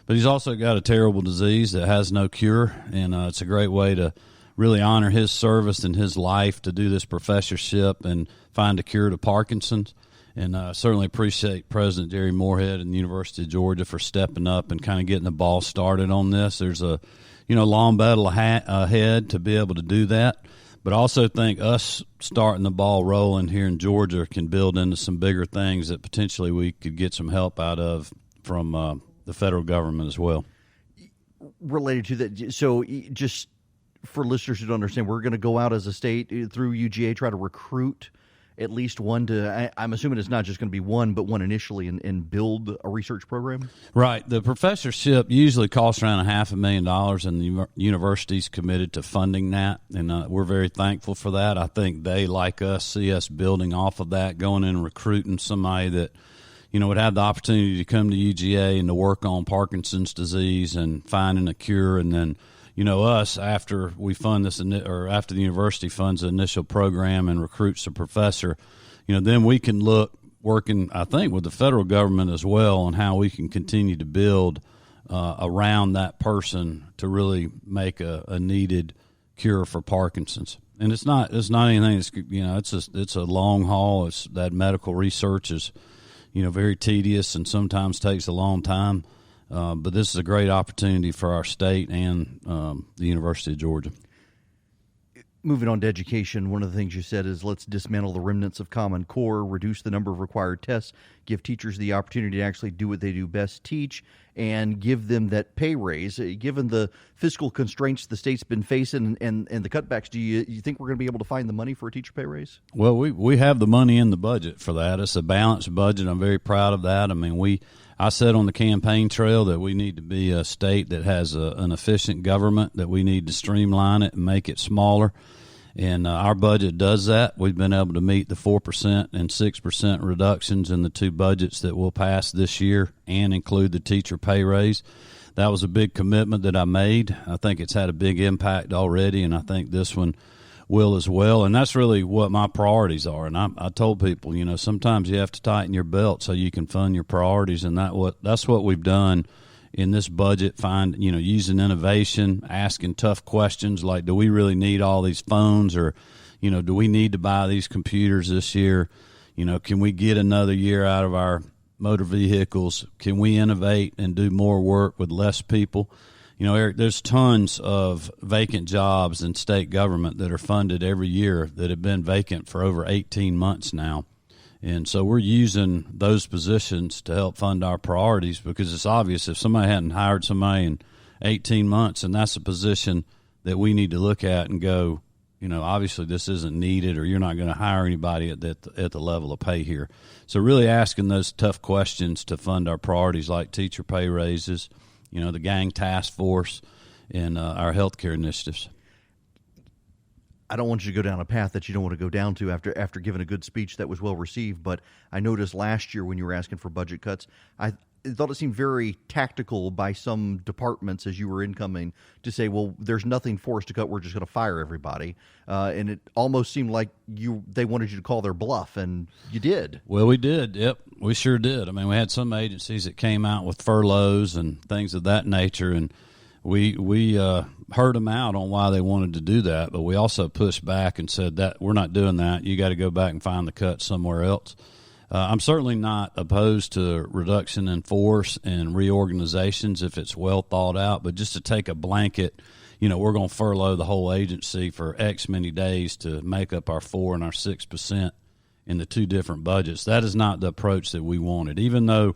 But he's also got a terrible disease that has no cure, and it's a great way to really honor his service and his life to do this professorship and find a cure to Parkinson's. And I certainly appreciate President Jerry Moorhead and the University of Georgia for stepping up and kind of getting the ball started on this. There's a long battle ahead to be able to do that. But I also think us starting the ball rolling here in Georgia can build into some bigger things that potentially we could get some help out of from the federal government as well. Related to that, so just for listeners who don't understand, we're going to go out as a state through UGA, try to recruit at least one to, I'm assuming it's not just going to be one, but one initially and build a research program? Right. The professorship usually costs around $500,000, and the university's committed to funding that, and we're very thankful for that. I think they, like us, see us building off of that, going in and recruiting somebody that, would have the opportunity to come to UGA and to work on Parkinson's disease and finding a cure, and then us, after we fund this, or after the university funds the initial program and recruits a professor, then we can look, working, I think, with the federal government as well, on how we can continue to build around that person to really make a needed cure for Parkinson's. And it's not anything that's, it's a long haul. It's that medical research is, very tedious and sometimes takes a long time. But this is a great opportunity for our state and the University of Georgia. Moving on to education, one of the things you said is let's dismantle the remnants of Common Core, reduce the number of required tests, give teachers the opportunity to actually do what they do best, teach, and give them that pay raise. Given the fiscal constraints the state's been facing and the cutbacks, do you think we're going to be able to find the money for a teacher pay raise? Well, we have the money in the budget for that. It's a balanced budget. I'm very proud of that. I mean, I said on the campaign trail that we need to be a state that has an efficient government, that we need to streamline it and make it smaller. And our budget does that. We've been able to meet the 4% and 6% reductions in the two budgets that we'll pass this year and include the teacher pay raise. That was a big commitment that I made. I think it's had a big impact already, and I think this one will as well. And that's really what my priorities are. And I told people, sometimes you have to tighten your belt so you can fund your priorities, and that's what we've done in this budget. Using innovation, asking tough questions like, do we really need all these phones, or, do we need to buy these computers this year? Can we get another year out of our motor vehicles? Can we innovate and do more work with less people? Eric, there's tons of vacant jobs in state government that are funded every year that have been vacant for over 18 months now. And so we're using those positions to help fund our priorities, because it's obvious if somebody hadn't hired somebody in 18 months, and that's a position that we need to look at and go, obviously this isn't needed, or you're not going to hire anybody at the level of pay here. So really asking those tough questions to fund our priorities, like teacher pay raises, the gang task force, and our healthcare initiatives. I don't want you to go down a path that you don't want to go down to after giving a good speech that was well received. But I noticed last year when you were asking for budget cuts, I thought it seemed very tactical by some departments as you were incoming to say, well, there's nothing for us to cut. We're just going to fire everybody. And it almost seemed like they wanted you to call their bluff, and you did. Well, we did. Yep, we sure did. I mean, we had some agencies that came out with furloughs and things of that nature, and we heard them out on why they wanted to do that, but we also pushed back and said that we're not doing that. You got to go back and find the cut somewhere else. I'm certainly not opposed to reduction in force and reorganizations if it's well thought out, but just to take a blanket, we're going to furlough the whole agency for X many days to make up our 4% and our 6% in the two different budgets. That is not the approach that we wanted. Even though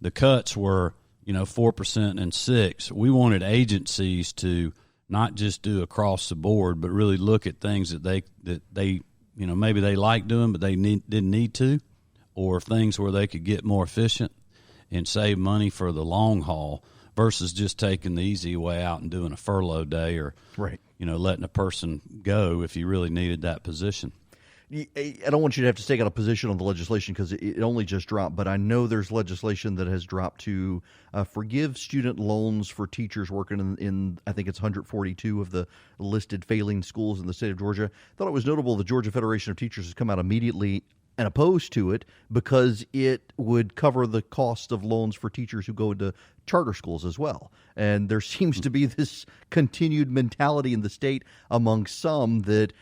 the cuts were 4% and 6%, we wanted agencies to not just do across the board, but really look at things that they maybe they like doing, but they didn't need to, or things where they could get more efficient and save money for the long haul versus just taking the easy way out and doing a furlough day, or right, letting a person go if you really needed that position. I don't want you to have to stake out a position on the legislation because it only just dropped, but I know there's legislation that has dropped to forgive student loans for teachers working in I think it's 142 of the listed failing schools in the state of Georgia. I thought it was notable the Georgia Federation of Teachers has come out immediately and opposed to it because it would cover the cost of loans for teachers who go into charter schools as well. And there seems to be this continued mentality in the state among some that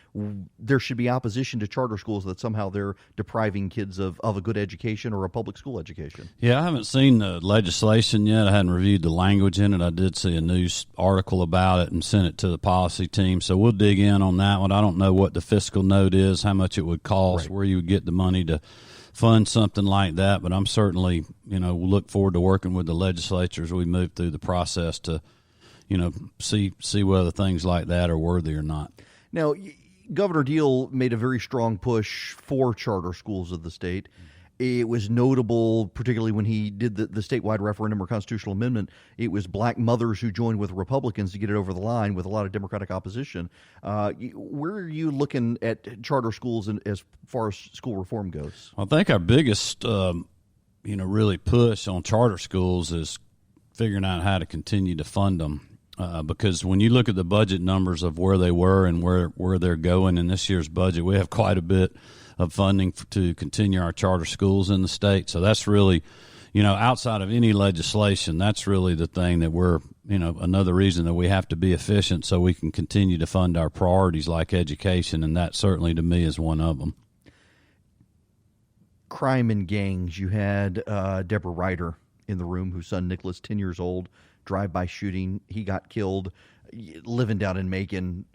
there should be opposition to charter schools, that somehow they're depriving kids of a good education or a public school education. Yeah, I haven't seen the legislation yet. I hadn't reviewed the language in it. I did see a news article about it and sent it to the policy team. So we'll dig in on that one. I don't know what the fiscal note is, how much it would cost, where you would get the money to fund something like that, but I'm certainly, look forward to working with the legislature as we move through the process to, see whether things like that are worthy or not. Now, Governor Deal made a very strong push for charter schools of the state. It was notable, particularly when he did the statewide referendum or constitutional amendment. It was black mothers who joined with Republicans to get it over the line with a lot of Democratic opposition. Where are you looking at charter schools as far as school reform goes? I think our biggest, really push on charter schools is figuring out how to continue to fund them. Because when you look at the budget numbers of where they were and where they're going in this year's budget, we have quite a bit of funding to continue our charter schools in the state. So that's really, outside of any legislation, that's really the thing that we're, another reason that we have to be efficient so we can continue to fund our priorities like education, and that certainly to me is one of them. Crime and gangs. You had Deborah Ryder in the room, whose son Nicholas, 10 years old, drive-by shooting. He got killed living down in Macon.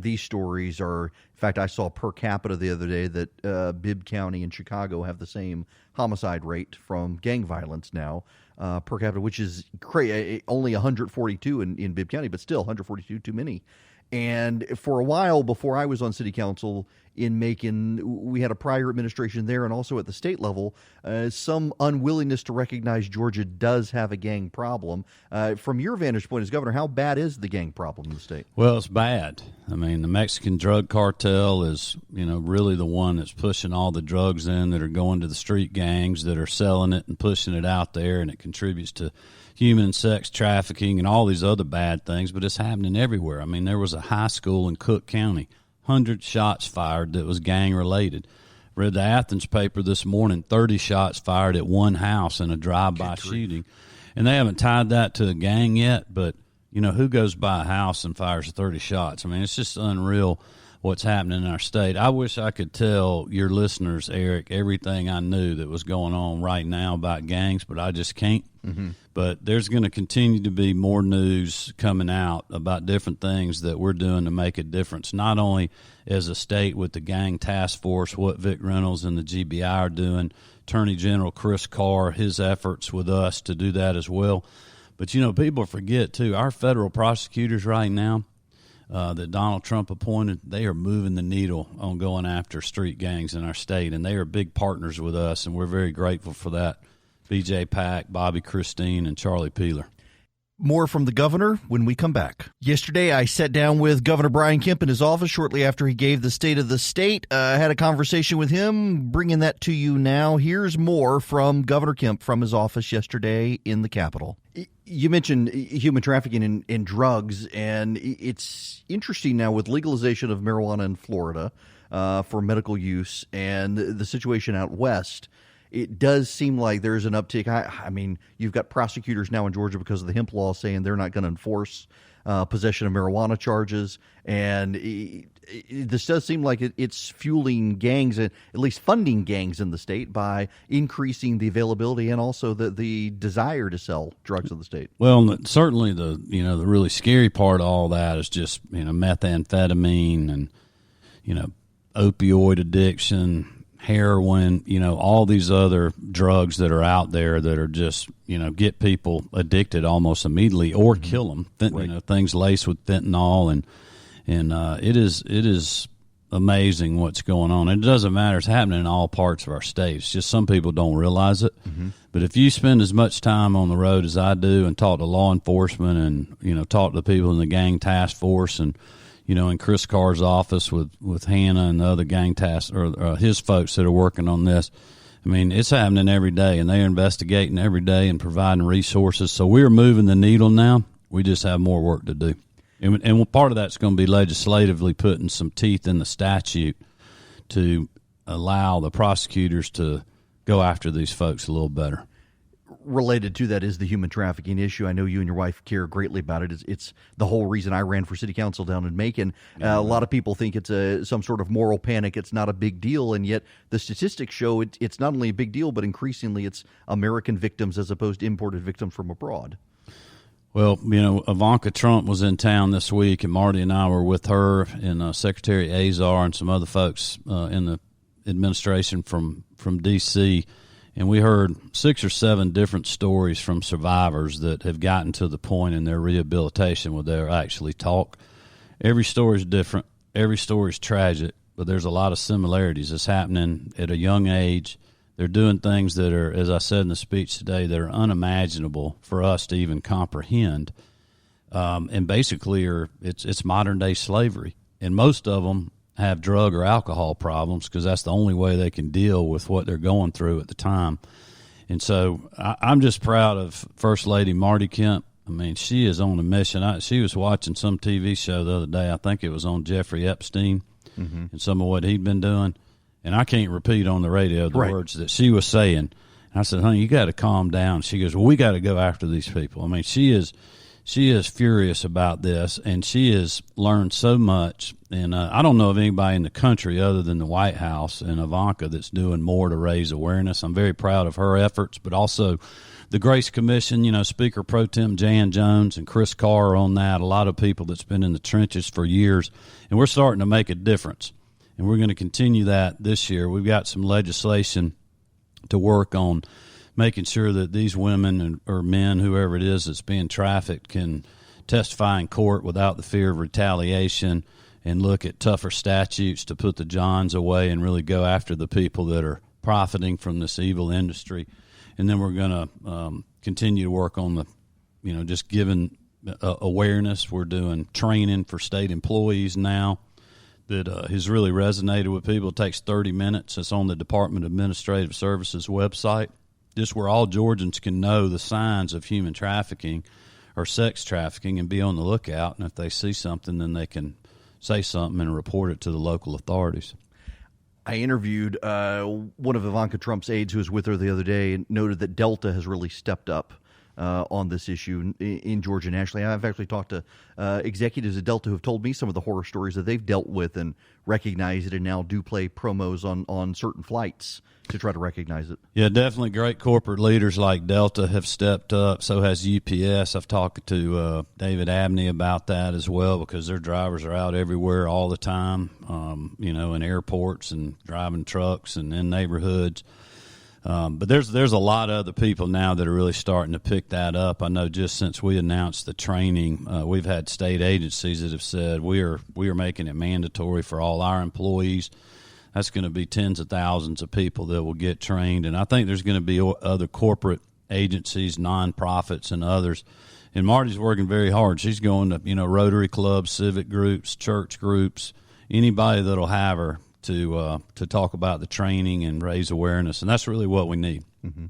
These stories are, in fact, I saw per capita the other day that Bibb County and Chicago have the same homicide rate from gang violence now per capita, which is crazy. Only 142 in Bibb County, but still 142 too many. And for a while before I was on city council in Macon, we had a prior administration there and also at the state level, some unwillingness to recognize Georgia does have a gang problem. From your vantage point as governor, how bad is the gang problem in the state? Well, it's bad. I mean, the Mexican drug cartel is, really the one that's pushing all the drugs in that are going to the street gangs that are selling it and pushing it out there, and it contributes to human and sex trafficking and all these other bad things, but it's happening everywhere. I mean, there was a high school in Cook County, 100 shots fired that was gang-related. Read the Athens paper this morning, 30 shots fired at one house in a drive-by shooting. And they haven't tied that to a gang yet, but, who goes by a house and fires 30 shots? I mean, it's just unreal what's happening in our state. I wish I could tell your listeners, Eric, everything I knew that was going on right now about gangs, but I just can't. Mm-hmm. But there's going to continue to be more news coming out about different things that we're doing to make a difference, not only as a state with the gang task force, what Vic Reynolds and the GBI are doing, Attorney General Chris Carr, his efforts with us to do that as well. But, people forget, too, our federal prosecutors right now, that Donald Trump appointed, they are moving the needle on going after street gangs in our state, and they are big partners with us, and we're very grateful for that. B.J. Pack, Bobby Christine, and Charlie Peeler. More from the governor when we come back. Yesterday, I sat down with Governor Brian Kemp in his office shortly after he gave the State of the State. I had a conversation with him, bringing that to you now. Here's more from Governor Kemp from his office yesterday in the Capitol. You mentioned human trafficking and drugs, and it's interesting now with legalization of marijuana in Florida for medical use and the situation out west. It does seem like there's an uptick. I mean, you've got prosecutors now in Georgia because of the hemp law saying they're not going to enforce possession of marijuana charges. And this does seem like it's fueling gangs, at least funding gangs in the state by increasing the availability and also the desire to sell drugs in the state. Well, certainly the really scary part of all that is just, methamphetamine and, opioid addiction, heroin, all these other drugs that are out there that are just, get people addicted almost immediately or kill them. Right. Things laced with fentanyl and it is amazing what's going on. It doesn't matter. It's happening in all parts of our state. It's just some people don't realize it. Mm-hmm. But if you spend as much time on the road as I do and talk to law enforcement and, talk to the people in the gang task force and, in Chris Carr's office with Hannah and the other gang task or his folks that are working on this. I mean, it's happening every day, and they're investigating every day and providing resources. So we're moving the needle now. We just have more work to do. And part of that's going to be legislatively putting some teeth in the statute to allow the prosecutors to go after these folks a little better. Related to that is the human trafficking issue. I know you and your wife care greatly about it. It's the whole reason I ran for city council down in Macon. A lot of people think it's some sort of moral panic. It's not a big deal, and yet the statistics show it's not only a big deal, but increasingly it's American victims as opposed to imported victims from abroad. Well, Ivanka Trump was in town this week, and Marty and I were with her and Secretary Azar and some other folks in the administration from D.C., and we heard 6 or 7 different stories from survivors that have gotten to the point in their rehabilitation where they'll actually talk. Every story is different. Every story is tragic, but there's a lot of similarities. It's happening at a young age. They're doing things that are, as I said in the speech today, that are unimaginable for us to even comprehend. And basically, it's modern-day slavery. And most of them have drug or alcohol problems because that's the only way they can deal with what they're going through at the time. And so I'm just proud of First Lady Marty Kemp. I mean, she is on a mission. She was watching some TV show the other day. I think it was on Jeffrey Epstein and some of what he'd been doing. And I can't repeat on the radio the words that she was saying. And I said, honey, you got to calm down. She goes, well, we got to go after these people. I mean, she is furious about this, and she has learned so much. And I don't know of anybody in the country other than the White House and Ivanka that's doing more to raise awareness. I'm very proud of her efforts, but also the Grace Commission, Speaker Pro Tem Jan Jones and Chris Carr on that, a lot of people that's been in the trenches for years, and we're starting to make a difference. And we're going to continue that this year. We've got some legislation to work on making sure that these women or men, whoever it is that's being trafficked, can testify in court without the fear of retaliation and look at tougher statutes to put the Johns away and really go after the people that are profiting from this evil industry. And then we're going to continue to work on just giving awareness. We're doing training for state employees now that has really resonated with people. It takes 30 minutes. It's on the Department of Administrative Services website, just where all Georgians can know the signs of human trafficking or sex trafficking and be on the lookout. And if they see something, then they can say something and report it to the local authorities. I interviewed one of Ivanka Trump's aides who was with her the other day and noted that Delta has really stepped up on this issue in Georgia nationally. I've actually talked to executives at Delta who have told me some of the horror stories that they've dealt with and recognize it and now do play promos on certain flights to try to recognize it. Yeah, definitely great corporate leaders like Delta have stepped up. So has UPS. I've talked to David Abney about that as well because their drivers are out everywhere all the time, in airports and driving trucks and in neighborhoods. But there's a lot of other people now that are really starting to pick that up. I know just since we announced the training, we've had state agencies that have said we are making it mandatory for all our employees. That's going to be tens of thousands of people that will get trained. And I think there's going to be other corporate agencies, nonprofits, and others. And Marty's working very hard. She's going to, Rotary clubs, civic groups, church groups, anybody that'll have her to talk about the training and raise awareness. And that's really what we need. Mm-hmm.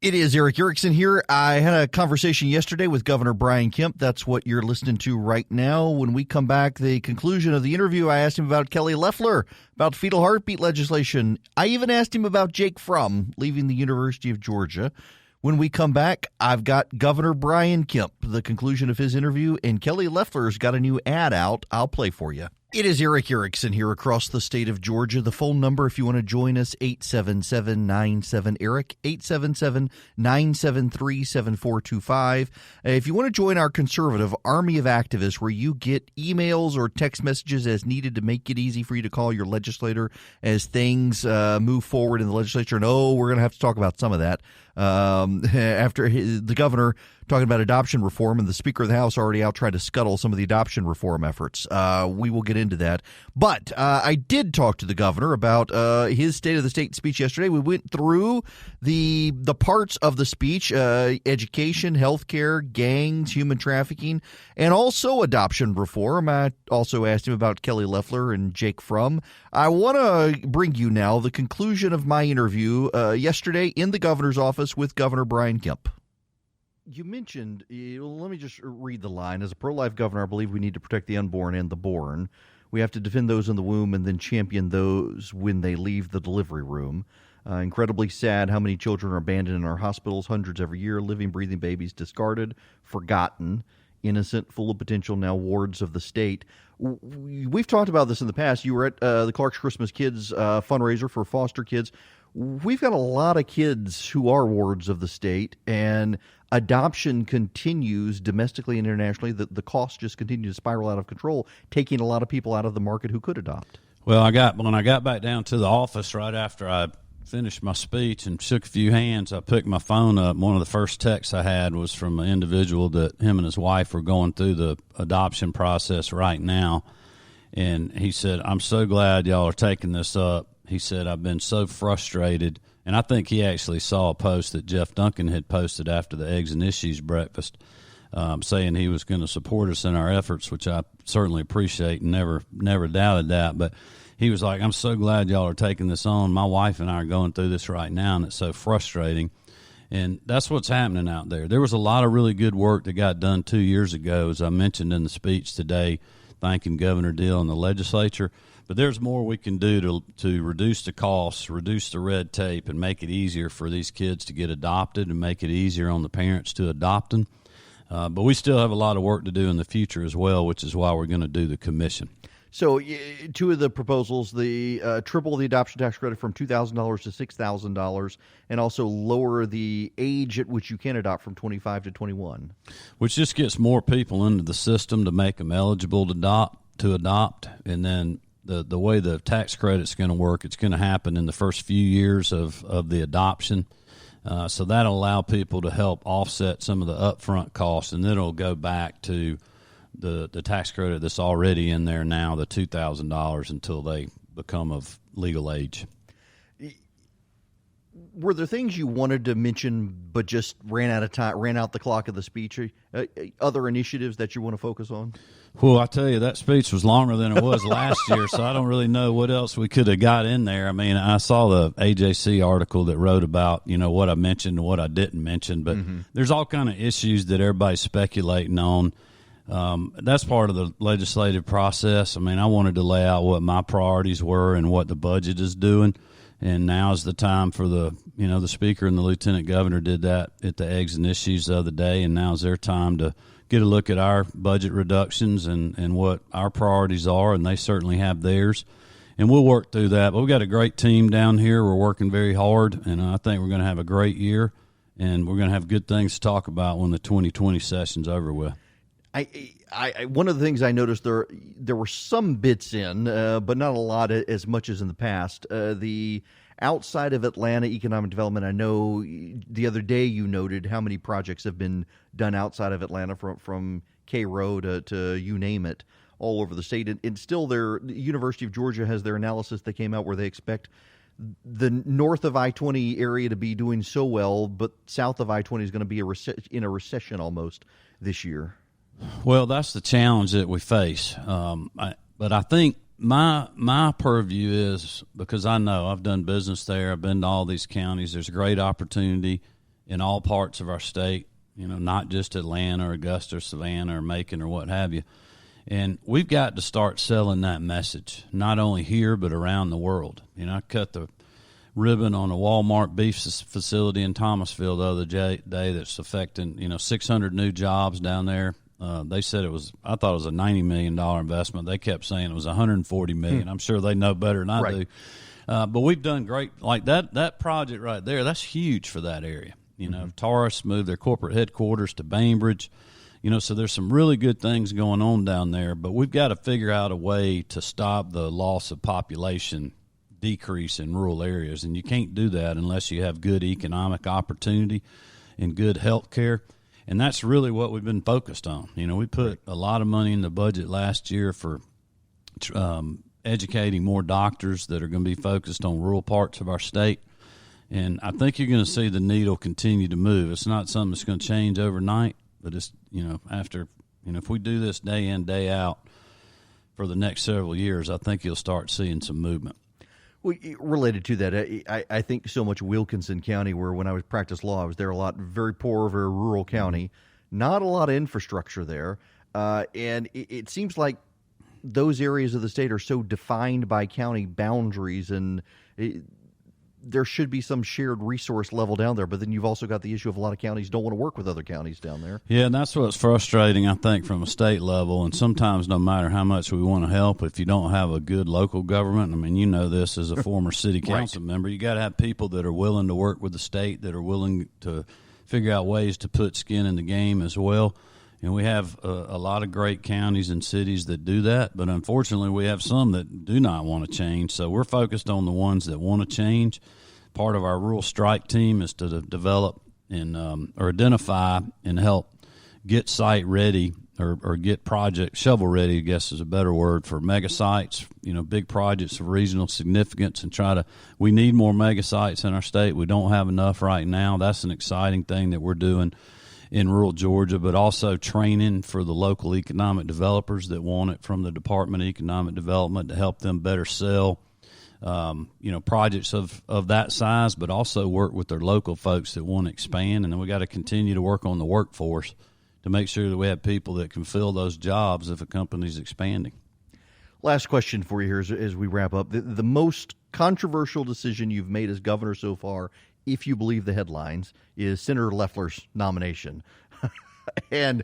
It is Eric Erickson here. I had a conversation yesterday with Governor Brian Kemp. That's what you're listening to right now. When we come back, the conclusion of the interview, I asked him about Kelly Loeffler, about fetal heartbeat legislation. I even asked him about Jake Fromm leaving the University of Georgia. When we come back, I've got Governor Brian Kemp, the conclusion of his interview, and Kelly Loeffler's got a new ad out. I'll play for you. It is Eric Erickson here across the state of Georgia. The phone number, if you want to join us, 877-97-ERIC, 877-973-7425. If you want to join our conservative army of activists where you get emails or text messages as needed to make it easy for you to call your legislator as things move forward in the legislature. And, we're going to have to talk about some of that. After the governor talking about adoption reform and the Speaker of the House already out trying to scuttle some of the adoption reform efforts. We will get into that. But I did talk to the governor about his State of the State speech yesterday. We went through the parts of the speech, education, healthcare, gangs, human trafficking, and also adoption reform. I also asked him about Kelly Loeffler and Jake Fromm. I want to bring you now the conclusion of my interview yesterday in the governor's office with Governor Brian Kemp. You mentioned, let me just read the line. As a pro-life governor, I believe we need to protect the unborn and the born. We have to defend those in the womb and then champion those when they leave the delivery room. Incredibly sad how many children are abandoned in our hospitals, hundreds every year, living, breathing babies discarded, forgotten, innocent, full of potential, now wards of the state. We've talked about this in the past. You were at the Clark's Christmas Kids fundraiser for foster kids. We've got a lot of kids who are wards of the state, and adoption continues domestically and internationally. The costs just continue to spiral out of control, taking a lot of people out of the market who could adopt. Well, when I got back down to the office right after I finished my speech and shook a few hands, I picked my phone up. One of the first texts I had was from an individual that him and his wife are going through the adoption process right now. And he said, "I'm so glad y'all are taking this up." He said, "I've been so frustrated." And I think he actually saw a post that Jeff Duncan had posted after the Eggs and Issues breakfast, saying he was going to support us in our efforts, which I certainly appreciate and never doubted that. But he was like, "I'm so glad y'all are taking this on. My wife and I are going through this right now, and it's so frustrating." And that's what's happening out there. There was a lot of really good work that got done 2 years ago, as I mentioned in the speech today, thanking Governor Deal and the legislature. But there's more we can do to reduce the costs, reduce the red tape, and make it easier for these kids to get adopted and make it easier on the parents to adopt them. But we still have a lot of work to do in the future as well, which is why we're going to do the commission. So two of the proposals, the triple the adoption tax credit from $2,000 to $6,000, and also lower the age at which you can adopt from 25 to 21. Which just gets more people into the system to make them eligible to adopt. And then the way the tax credit's going to work, it's going to happen in the first few years of the adoption. So that'll allow people to help offset some of the upfront costs, and then it'll go back to the tax credit that's already in there now, the $2,000, until they become of legal age. Were there things you wanted to mention but just ran out the clock of the speech? Other initiatives that you want to focus on? Well, I tell you, that speech was longer than it was last year, so I don't really know what else we could have got in there. I mean, I saw the AJC article that wrote about, what I mentioned and what I didn't mention, but there's all kind of issues that everybody's speculating on. That's part of the legislative process. I mean, I wanted to lay out what my priorities were and what the budget is doing. And now's the time for the speaker and the lieutenant governor did that at the Eggs and Issues the other day, and now's their time to get a look at our budget reductions and what our priorities are, and they certainly have theirs. And we'll work through that. But we've got a great team down here. We're working very hard, and I think we're going to have a great year, and we're going to have good things to talk about when the 2020 session's over with. One of the things I noticed there were some bits in, but not a lot as much as in the past. The outside of Atlanta economic development. I know the other day you noted how many projects have been done outside of Atlanta from Cairo to you name it, all over the state. And still, the University of Georgia has their analysis that came out where they expect the north of I-20 area to be doing so well, but south of I-20 is going to be in a recession almost this year. Well, that's the challenge that we face. But I think my purview is, because I know I've done business there, I've been to all these counties, there's great opportunity in all parts of our state, not just Atlanta or Augusta or Savannah or Macon or what have you. And we've got to start selling that message, not only here but around the world. I cut the ribbon on a Walmart beef facility in Thomasville the other day that's affecting 600 new jobs down there. They said I thought it was a $90 million investment. They kept saying it was $140 million. I'm sure they know better than I do. But we've done great. Like that project right there, that's huge for that area. Taurus moved their corporate headquarters to Bainbridge. So there's some really good things going on down there. But we've got to figure out a way to stop the loss of population decrease in rural areas. And you can't do that unless you have good economic opportunity and good health care. And that's really what we've been focused on. We put a lot of money in the budget last year for educating more doctors that are going to be focused on rural parts of our state. And I think you're going to see the needle continue to move. It's not something that's going to change overnight, but it's, after, if we do this day in, day out for the next several years, I think you'll start seeing some movement. Well, related to that, I think so much Wilkinson County, where when I was practiced law, I was there a lot, very poor, very rural county, not a lot of infrastructure there. And it seems like those areas of the state are so defined by county boundaries, and there should be some shared resource level down there. But then you've also got the issue of a lot of counties don't want to work with other counties down there. Yeah, and that's what's frustrating, I think, from a state level. And sometimes no matter how much we want to help, if you don't have a good local government, I mean, you know this as a former city council member, you got to have people that are willing to work with the state, that are willing to figure out ways to put skin in the game as well. And we have a lot of great counties and cities that do that, but unfortunately we have some that do not want to change. So we're focused on the ones that want to change. Part of our rural strike team is to develop and or identify and help get site ready or get project shovel ready, I guess is a better word, for mega sites, big projects of regional significance, and we need more mega sites in our state. We don't have enough right now. That's an exciting thing that we're doing in rural Georgia, but also training for the local economic developers that want it from the Department of Economic Development to help them better sell, projects of that size, but also work with their local folks that want to expand. And then we got to continue to work on the workforce to make sure that we have people that can fill those jobs if a company's expanding. Last question for you here as we wrap up. The most controversial decision you've made as governor so far, if you believe the headlines, is Senator Loeffler's nomination. And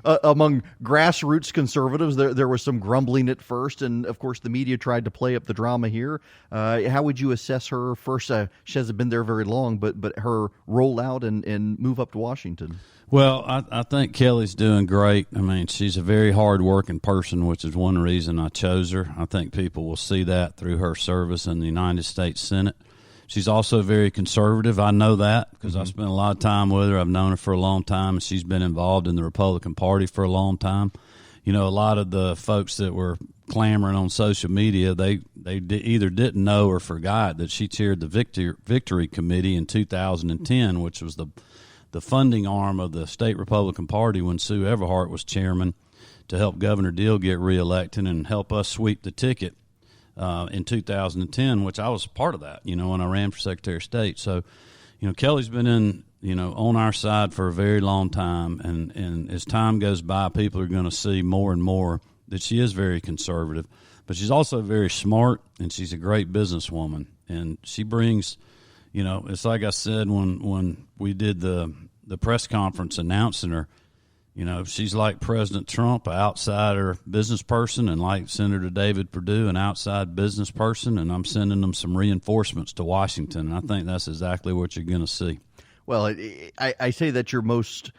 among grassroots conservatives, there was some grumbling at first, and of course the media tried to play up the drama here. How would you assess her first? She hasn't been there very long, but her rollout and move up to Washington. Well, I think Kelly's doing great. I mean, she's a very hard-working person, which is one reason I chose her. I think people will see that through her service in the United States Senate. She's also very conservative. I know that because I spent a lot of time with her. I've known her for a long time, and she's been involved in the Republican Party for a long time. A lot of the folks that were clamoring on social media, they either didn't know or forgot that she chaired the Victory Committee in 2010, which was the funding arm of the state Republican Party when Sue Everhart was chairman, to help Governor Deal get reelected and help us sweep the ticket in 2010, which I was part of that, when I ran for Secretary of State. So, Kelly's been on our side for a very long time, and as time goes by, people are going to see more and more that she is very conservative, but she's also very smart, and she's a great businesswoman, and she brings, it's like I said when we did the press conference announcing her, she's like President Trump, an outsider business person, and like Senator David Perdue, an outside business person, and I'm sending them some reinforcements to Washington, and I think that's exactly what you're going to see. Well, I say that's your most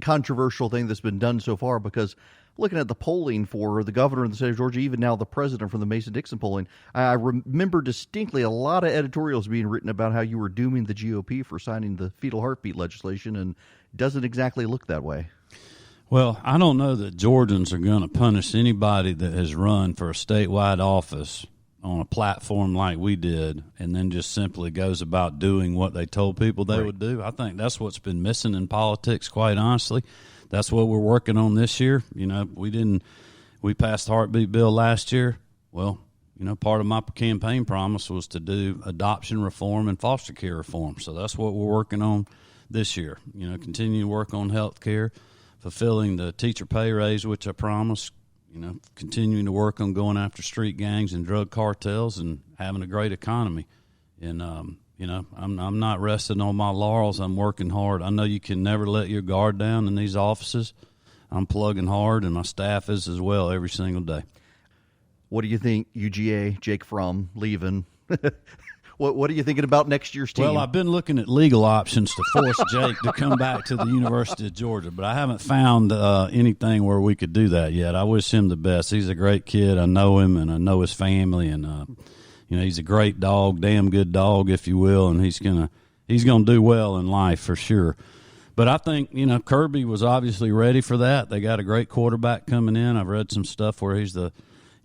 controversial thing that's been done so far, because looking at the polling for the governor of the state of Georgia, even now the president from the Mason-Dixon polling, I remember distinctly a lot of editorials being written about how you were dooming the GOP for signing the fetal heartbeat legislation, and it doesn't exactly look that way. Well, I don't know that Georgians are going to punish anybody that has run for a statewide office on a platform like we did and then just simply goes about doing what they told people they would do. I think that's what's been missing in politics, quite honestly. That's what we're working on this year. We passed the heartbeat bill last year. Well, part of my campaign promise was to do adoption reform and foster care reform. So that's what we're working on this year. Continue to work on health care, fulfilling the teacher pay raise, which I promised, continuing to work on going after street gangs and drug cartels and having a great economy. And, I'm not resting on my laurels. I'm working hard. I know you can never let your guard down in these offices. I'm plugging hard, and my staff is as well every single day. What do you think, UGA, Jake Fromm, leaving? What are you thinking about next year's team? Well, I've been looking at legal options to force Jake to come back to the University of Georgia, but I haven't found anything where we could do that yet. I wish him the best. He's a great kid. I know him, and I know his family, and he's a great dog, damn good dog, if you will, and he's gonna do well in life for sure. But I think Kirby was obviously ready for that. They got a great quarterback coming in. I've read some stuff where he's the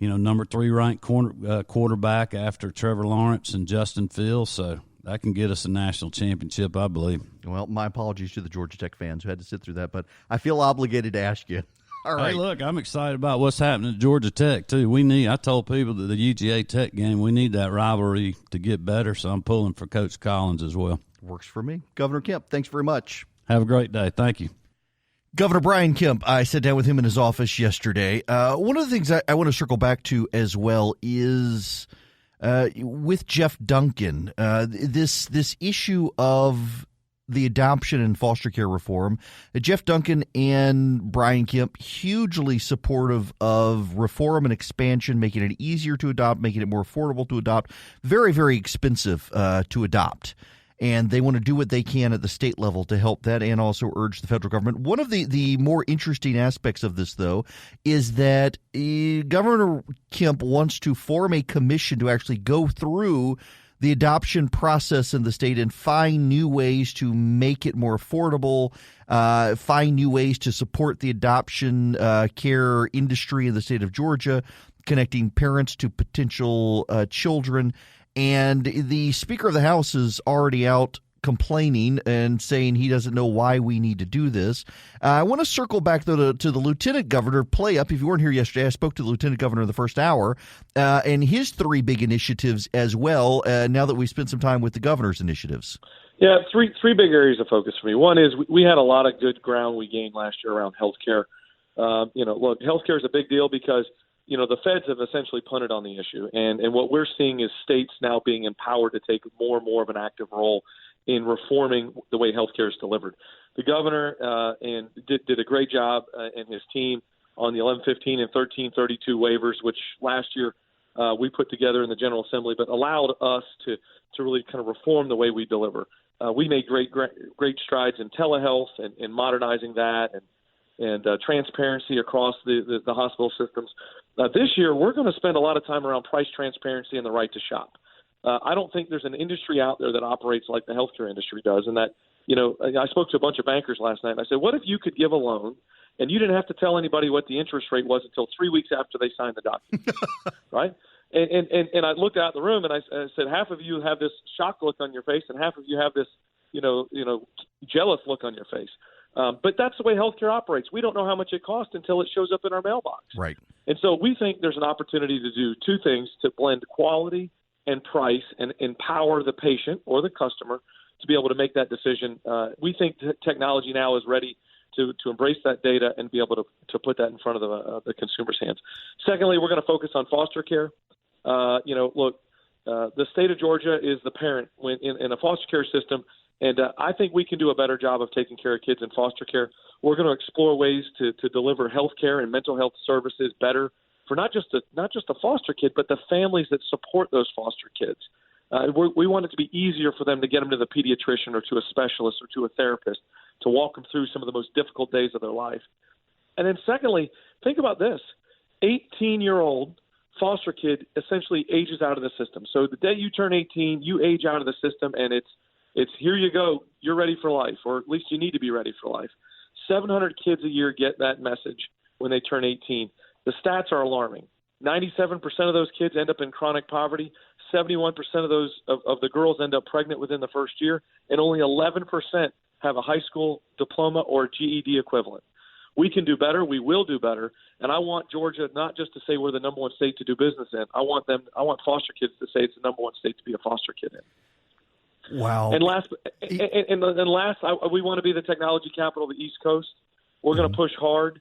number 3 ranked quarterback after Trevor Lawrence and Justin Fields. So that can get us a national championship, I believe. Well, my apologies to the Georgia Tech fans who had to sit through that, but I feel obligated to ask you. All right. Hey, look, I'm excited about what's happening at Georgia Tech, too. I told people that the UGA Tech game, we need that rivalry to get better, so I'm pulling for Coach Collins as well. Works for me. Governor Kemp, thanks very much. Have a great day. Thank you. Governor Brian Kemp, I sat down with him in his office yesterday. One of the things I want to circle back to as well is with Jeff Duncan, this issue of the adoption and foster care reform. Jeff Duncan and Brian Kemp, hugely supportive of reform and expansion, making it easier to adopt, making it more affordable to adopt, very, very expensive to adopt. And they want to do what they can at the state level to help that and also urge the federal government. One of the more interesting aspects of this, though, is that Governor Kemp wants to form a commission to actually go through the adoption process in the state and find new ways to make it more affordable, find new ways to support the adoption care industry in the state of Georgia, connecting parents to potential children. And the Speaker of the House is already out complaining and saying he doesn't know why we need to do this. I want to circle back, though, to the Lieutenant Governor. Play up. If you weren't here yesterday, I spoke to the Lieutenant Governor in the first hour and his 3 big initiatives as well, now that we spent some time with the governor's initiatives. Yeah, three big areas of focus for me. One is we had a lot of good ground we gained last year around health care. Look, health care is a big deal because the feds have essentially punted on the issue. And what we're seeing is states now being empowered to take more and more of an active role in reforming the way healthcare is delivered. The governor did a great job and his team on the 1115 and 1332 waivers, which last year we put together in the General Assembly, but allowed us to really kind of reform the way we deliver. We made great strides in telehealth and modernizing that and transparency across the hospital systems. This year, we're going to spend a lot of time around price transparency and the right to shop. I don't think there's an industry out there that operates like the healthcare industry does. And that, I spoke to a bunch of bankers last night, and I said, what if you could give a loan and you didn't have to tell anybody what the interest rate was until 3 weeks after they signed the document, right? And I looked out the room and I said, half of you have this shocked look on your face and half of you have this, jealous look on your face. But that's the way healthcare operates. We don't know how much it costs until it shows up in our mailbox. Right. And so we think there's an opportunity to do 2 things, to blend quality and price and empower the patient or the customer to be able to make that decision. We think technology now is ready to embrace that data and be able to put that in front of the consumer's hands. Secondly, we're going to focus on foster care. The state of Georgia is the parent in a foster care system, and I think we can do a better job of taking care of kids in foster care. We're going to explore ways to deliver health care and mental health services better for not just a foster kid, but the families that support those foster kids. We want it to be easier for them to get them to the pediatrician or to a specialist or to a therapist to walk them through some of the most difficult days of their life. And then secondly, think about this. 18-year-old foster kid essentially ages out of the system. So the day you turn 18, you age out of the system, and it's here you go, you're ready for life, or at least you need to be ready for life. 700 kids a year get that message when they turn 18. The stats are alarming. 97% of those kids end up in chronic poverty. 71% of those of the girls end up pregnant within the first year, and only 11% have a high school diploma or GED equivalent. We can do better. We will do better. And I want Georgia not just to say we're the number one state to do business in. I want foster kids to say it's the number one state to be a foster kid in. Wow. And last, we want to be the technology capital of the East Coast. We're going to push hard.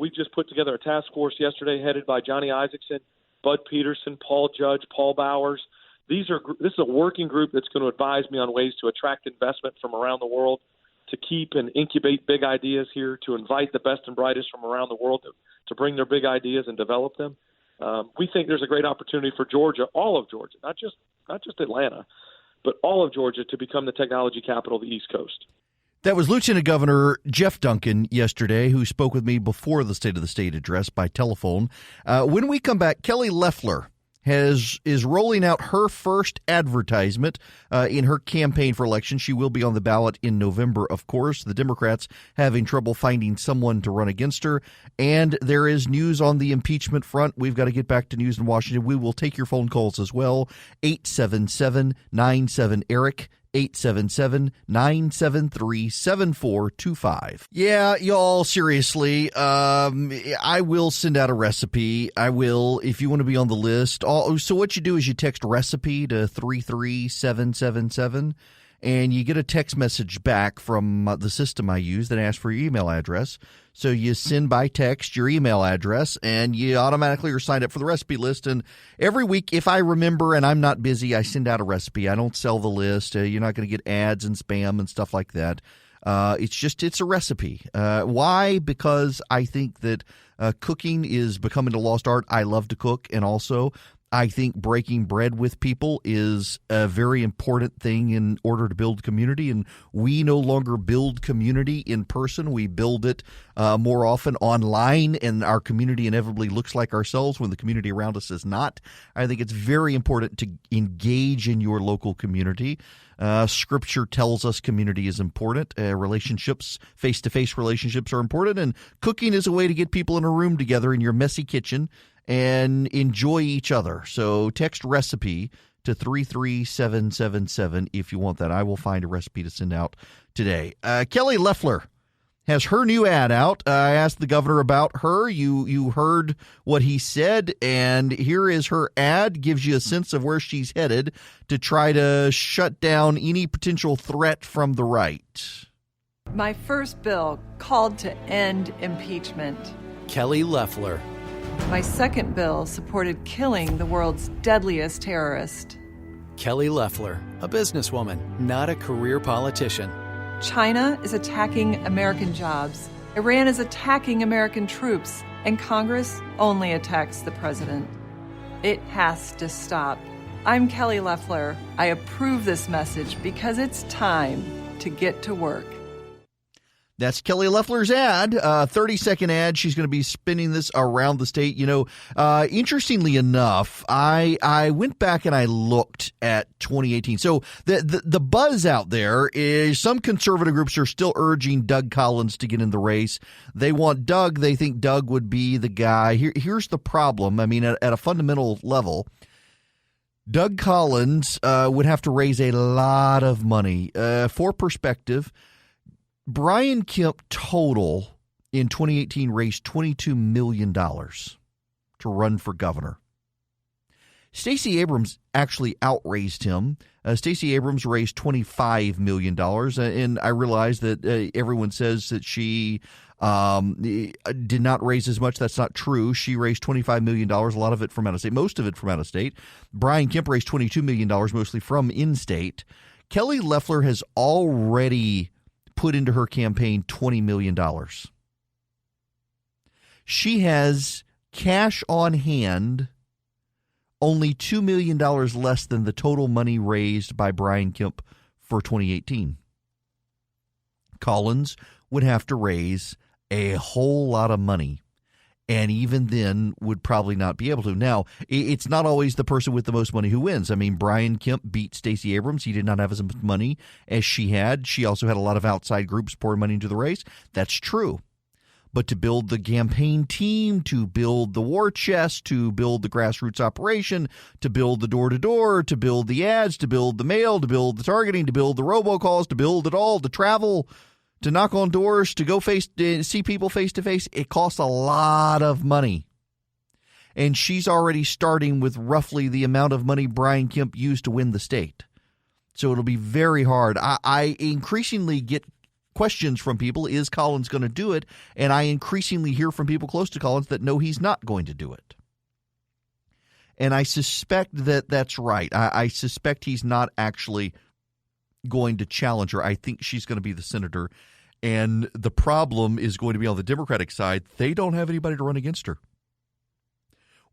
We just put together a task force yesterday headed by Johnny Isaacson, Bud Peterson, Paul Judge, Paul Bowers. This is a working group that's going to advise me on ways to attract investment from around the world, to keep and incubate big ideas here, to invite the best and brightest from around the world to bring their big ideas and develop them. We think there's a great opportunity for Georgia, all of Georgia, not just Atlanta, but all of Georgia to become the technology capital of the East Coast. That was Lieutenant Governor Jeff Duncan yesterday, who spoke with me before the State of the State address by telephone. When we come back, Kelly Loeffler, is rolling out her first advertisement in her campaign for election. She will be on the ballot in November, of course. The Democrats having trouble finding someone to run against her. And there is news on the impeachment front. We've got to get back to news in Washington. We will take your phone calls as well. 877-97-ERIC. 877-973-7425. Yeah, y'all, seriously, I will send out a recipe. I will, if you want to be on the list. So what you do is you text recipe to 33777, and you get a text message back from the system I use that asks for your email address. So you send by text your email address, and you automatically are signed up for the recipe list. And every week, if I remember and I'm not busy, I send out a recipe. I don't sell the list. You're not going to get ads and spam and stuff like that. It's a recipe. Why? Because I think that cooking is becoming a lost art. I love to cook, and also I think breaking bread with people is a very important thing in order to build community, and we no longer build community in person. We build it more often online, and our community inevitably looks like ourselves when the community around us is not. I think it's very important to engage in your local community. Scripture tells us community is important. Relationships, face-to-face relationships are important, and cooking is a way to get people in a room together in your messy kitchen and enjoy each other. So text recipe to 33777 if you want that. I will find a recipe to send out today. Kelly Loeffler has her new ad out. I asked the governor about her. You heard what he said, and here is her ad. Gives you a sense of where she's headed to try to shut down any potential threat from the right. My first bill called to end impeachment. Kelly Loeffler. My second bill supported killing the world's deadliest terrorist. Kelly Loeffler, a businesswoman, not a career politician. China is attacking American jobs. Iran is attacking American troops. And Congress only attacks the president. It has to stop. I'm Kelly Loeffler. I approve this message because it's time to get to work. That's Kelly Loeffler's ad, 30-second ad. She's going to be spinning this around the state. You know, interestingly enough, I went back and I looked at 2018. So the buzz out there is some conservative groups are still urging Doug Collins to get in the race. They want Doug. They think Doug would be the guy. Here's the problem. I mean, at a fundamental level, Doug Collins would have to raise a lot of money. For perspective, Brian Kemp total in 2018 raised $22 million to run for governor. Stacey Abrams actually outraised him. Stacey Abrams raised $25 million, and I realize that everyone says that she did not raise as much. That's not true. She raised $25 million, a lot of it from out of state, most of it from out of state. Brian Kemp raised $22 million, mostly from in-state. Kelly Loeffler has already put into her campaign $20 million. She has cash on hand only $2 million less than the total money raised by Brian Kemp for 2018. Collins would have to raise a whole lot of money, and even then would probably not be able to. Now, it's not always the person with the most money who wins. I mean, Brian Kemp beat Stacey Abrams. He did not have as much money as she had. She also had a lot of outside groups pouring money into the race. That's true. But to build the campaign team, to build the war chest, to build the grassroots operation, to build the door-to-door, to build the ads, to build the mail, to build the targeting, to build the robocalls, to build it all, to travel, to knock on doors, to go see people face-to-face, it costs a lot of money. And she's already starting with roughly the amount of money Brian Kemp used to win the state. So it'll be very hard. I increasingly get questions from people, is Collins going to do it? And I increasingly hear from people close to Collins that no, he's not going to do it. And I suspect that that's right. I suspect he's not actually going to challenge her. I think she's going to be the senator. And the problem is going to be on the Democratic side. They don't have anybody to run against her.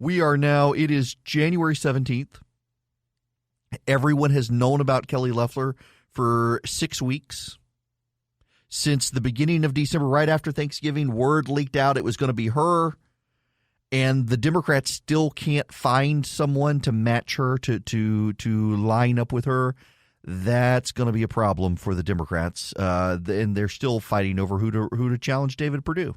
It is January 17th. Everyone has known about Kelly Loeffler for 6 weeks. Since the beginning of December, right after Thanksgiving, word leaked out it was going to be her. and the Democrats still can't find someone to match her, to line up with her, that's going to be a problem for the Democrats. And they're still fighting over who to challenge David Perdue.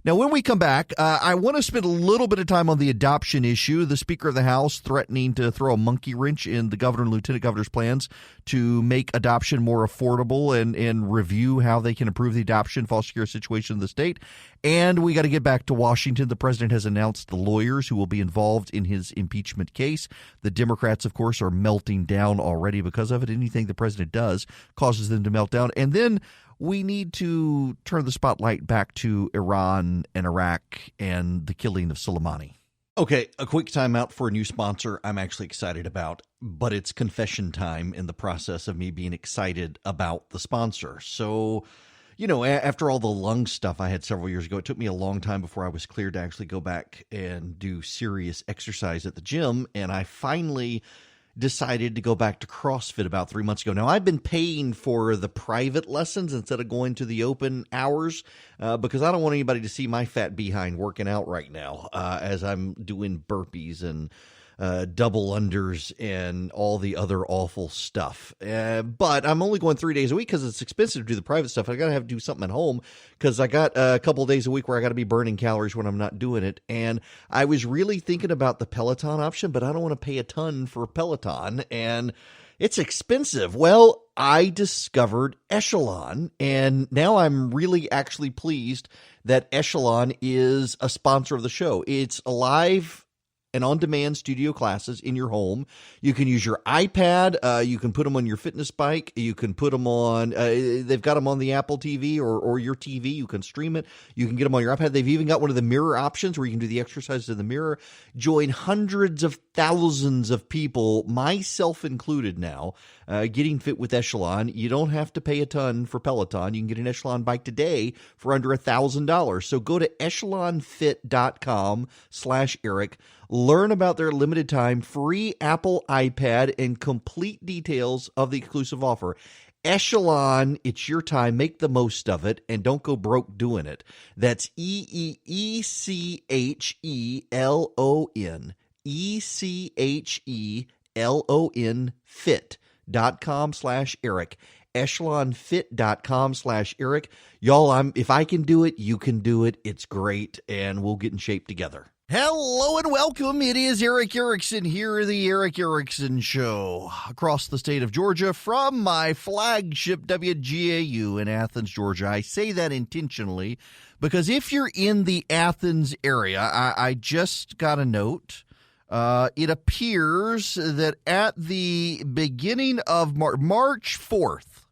Now, when we come back, I want to spend a little bit of time on the adoption issue. The Speaker of the House threatening to throw a monkey wrench in the governor and lieutenant governor's plans to make adoption more affordable and review how they can improve the adoption foster care situation in the state. And we got to get back to Washington. The president has announced the lawyers who will be involved in his impeachment case. The Democrats, of course, are melting down already because of it. Anything the president does causes them to melt down. And then we need to turn the spotlight back to Iran and Iraq and the killing of Soleimani. Okay, a quick timeout for a new sponsor I'm actually excited about, but it's confession time in the process of me being excited about the sponsor. So, after all the lung stuff I had several years ago, it took me a long time before I was cleared to actually go back and do serious exercise at the gym, and I finally decided to go back to CrossFit about 3 months ago. Now, I've been paying for the private lessons instead of going to the open hours because I don't want anybody to see my fat behind working out right now as I'm doing burpees and double unders and all the other awful stuff. But I'm only going 3 days a week because it's expensive to do the private stuff. I got to do something at home because I got a couple of days a week where I got to be burning calories when I'm not doing it. And I was really thinking about the Peloton option, but I don't want to pay a ton for Peloton. And it's expensive. Well, I discovered Echelon, and now I'm really actually pleased that Echelon is a sponsor of the show. It's a live and on-demand studio classes in your home. You can use your iPad. You can put them on your fitness bike. You can put them on, they've got them on the Apple TV or your TV. You can stream it. You can get them on your iPad. They've even got one of the mirror options where you can do the exercises in the mirror. Join hundreds of thousands of people, myself included now, getting fit with Echelon. You don't have to pay a ton for Peloton. You can get an Echelon bike today for under $1,000. So go to echelonfit.com/Eric. Learn about their limited time free Apple iPad and complete details of the exclusive offer. Echelon, it's your time. Make the most of it and don't go broke doing it. That's EEECHELON. ECHELON fit.com/Eric. echelonfit.com/Eric. Y'all, if I can do it, you can do it. It's great, and we'll get in shape together. Hello and welcome. It is Eric Erickson here, the Eric Erickson Show, across the state of Georgia from my flagship WGAU in Athens, Georgia. I say that intentionally because if you're in the Athens area, I just got a note. It appears that at the beginning of March 4th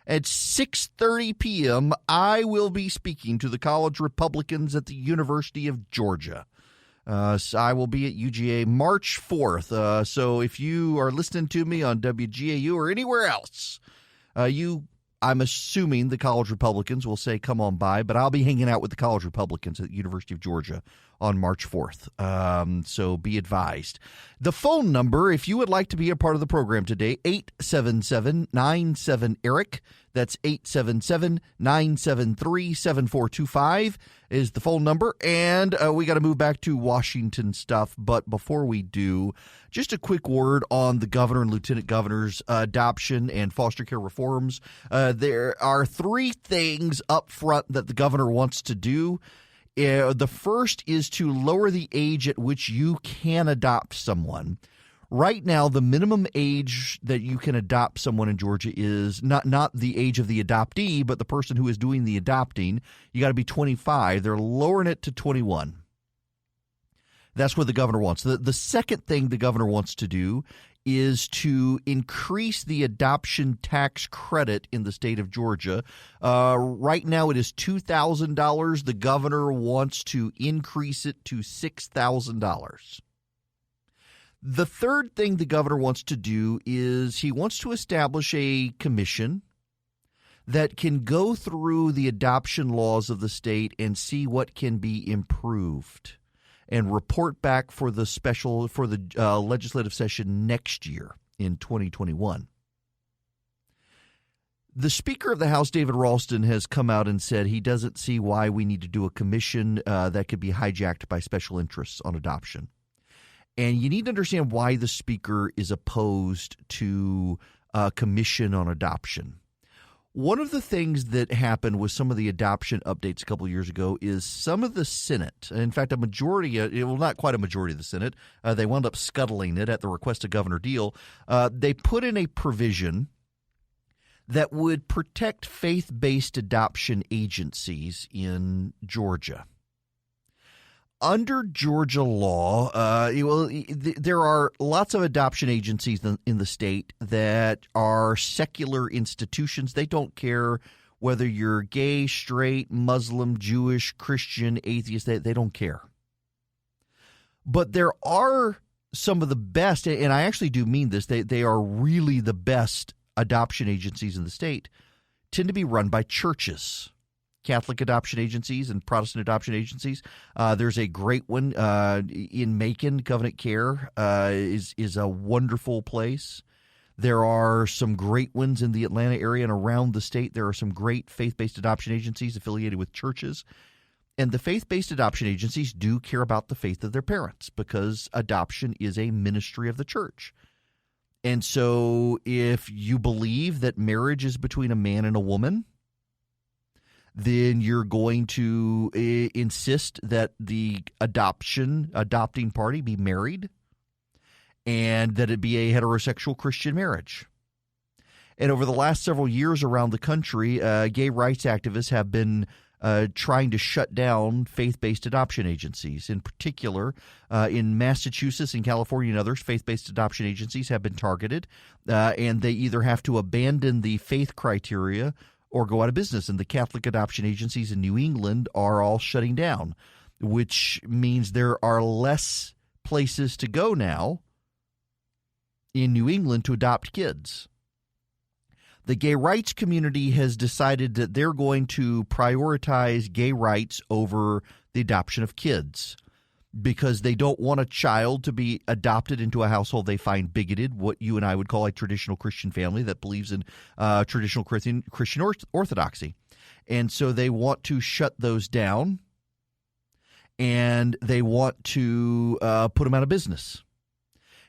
at 6:30 p.m., I will be speaking to the college Republicans at the University of Georgia. So I will be at UGA March 4th. So if you are listening to me on WGAU or anywhere else, I'm assuming the college Republicans will say, come on by, but I'll be hanging out with the college Republicans at the University of Georgia on March 4th. So be advised. The phone number, if you would like to be a part of the program today, 877-97-ERIC. That's 877-973-7425 is the phone number. And we got to move back to Washington stuff. But before we do, just a quick word on the governor and lieutenant governor's adoption and foster care reforms. There are three things up front that the governor wants to do. The first is to lower the age at which you can adopt someone. Right now, the minimum age that you can adopt someone in Georgia is not the age of the adoptee, but the person who is doing the adopting. You got to be 25. They're lowering it to 21. That's what the governor wants. The second thing the governor wants to do is to increase the adoption tax credit in the state of Georgia. Right now it is $2,000. The governor wants to increase it to $6,000. The third thing the governor wants to do is he wants to establish a commission that can go through the adoption laws of the state and see what can be improved and report back for the legislative session next year in 2021. The Speaker of the House, David Ralston, has come out and said he doesn't see why we need to do a commission that could be hijacked by special interests on adoption. And you need to understand why the Speaker is opposed to a commission on adoption. One of the things that happened with some of the adoption updates a couple of years ago is some of the Senate, in fact, a majority, not quite a majority of the Senate, they wound up scuttling it at the request of Governor Deal. They put in a provision that would protect faith-based adoption agencies in Georgia. Under Georgia law, there are lots of adoption agencies in the state that are secular institutions. They don't care whether you're gay, straight, Muslim, Jewish, Christian, atheist. They don't care. But there are some of the best, and I actually do mean this, they are really the best adoption agencies in the state, tend to be run by churches. Catholic adoption agencies and Protestant adoption agencies. There's a great one in Macon. Covenant Care is a wonderful place. There are some great ones in the Atlanta area and around the state. There are some great faith-based adoption agencies affiliated with churches. And the faith-based adoption agencies do care about the faith of their parents because adoption is a ministry of the church. And so if you believe that marriage is between a man and a woman, then you're going to insist that the adopting party be married and that it be a heterosexual Christian marriage. And over the last several years around the country, gay rights activists have been trying to shut down faith-based adoption agencies. In particular, in Massachusetts and California and others, faith-based adoption agencies have been targeted, and they either have to abandon the faith criteria or go out of business. And the Catholic adoption agencies in New England are all shutting down, which means there are less places to go now in New England to adopt kids. The gay rights community has decided that they're going to prioritize gay rights over the adoption of kids because they don't want a child to be adopted into a household they find bigoted, what you and I would call a traditional Christian family that believes in traditional Christian orthodoxy. And so they want to shut those down, and they want to put them out of business.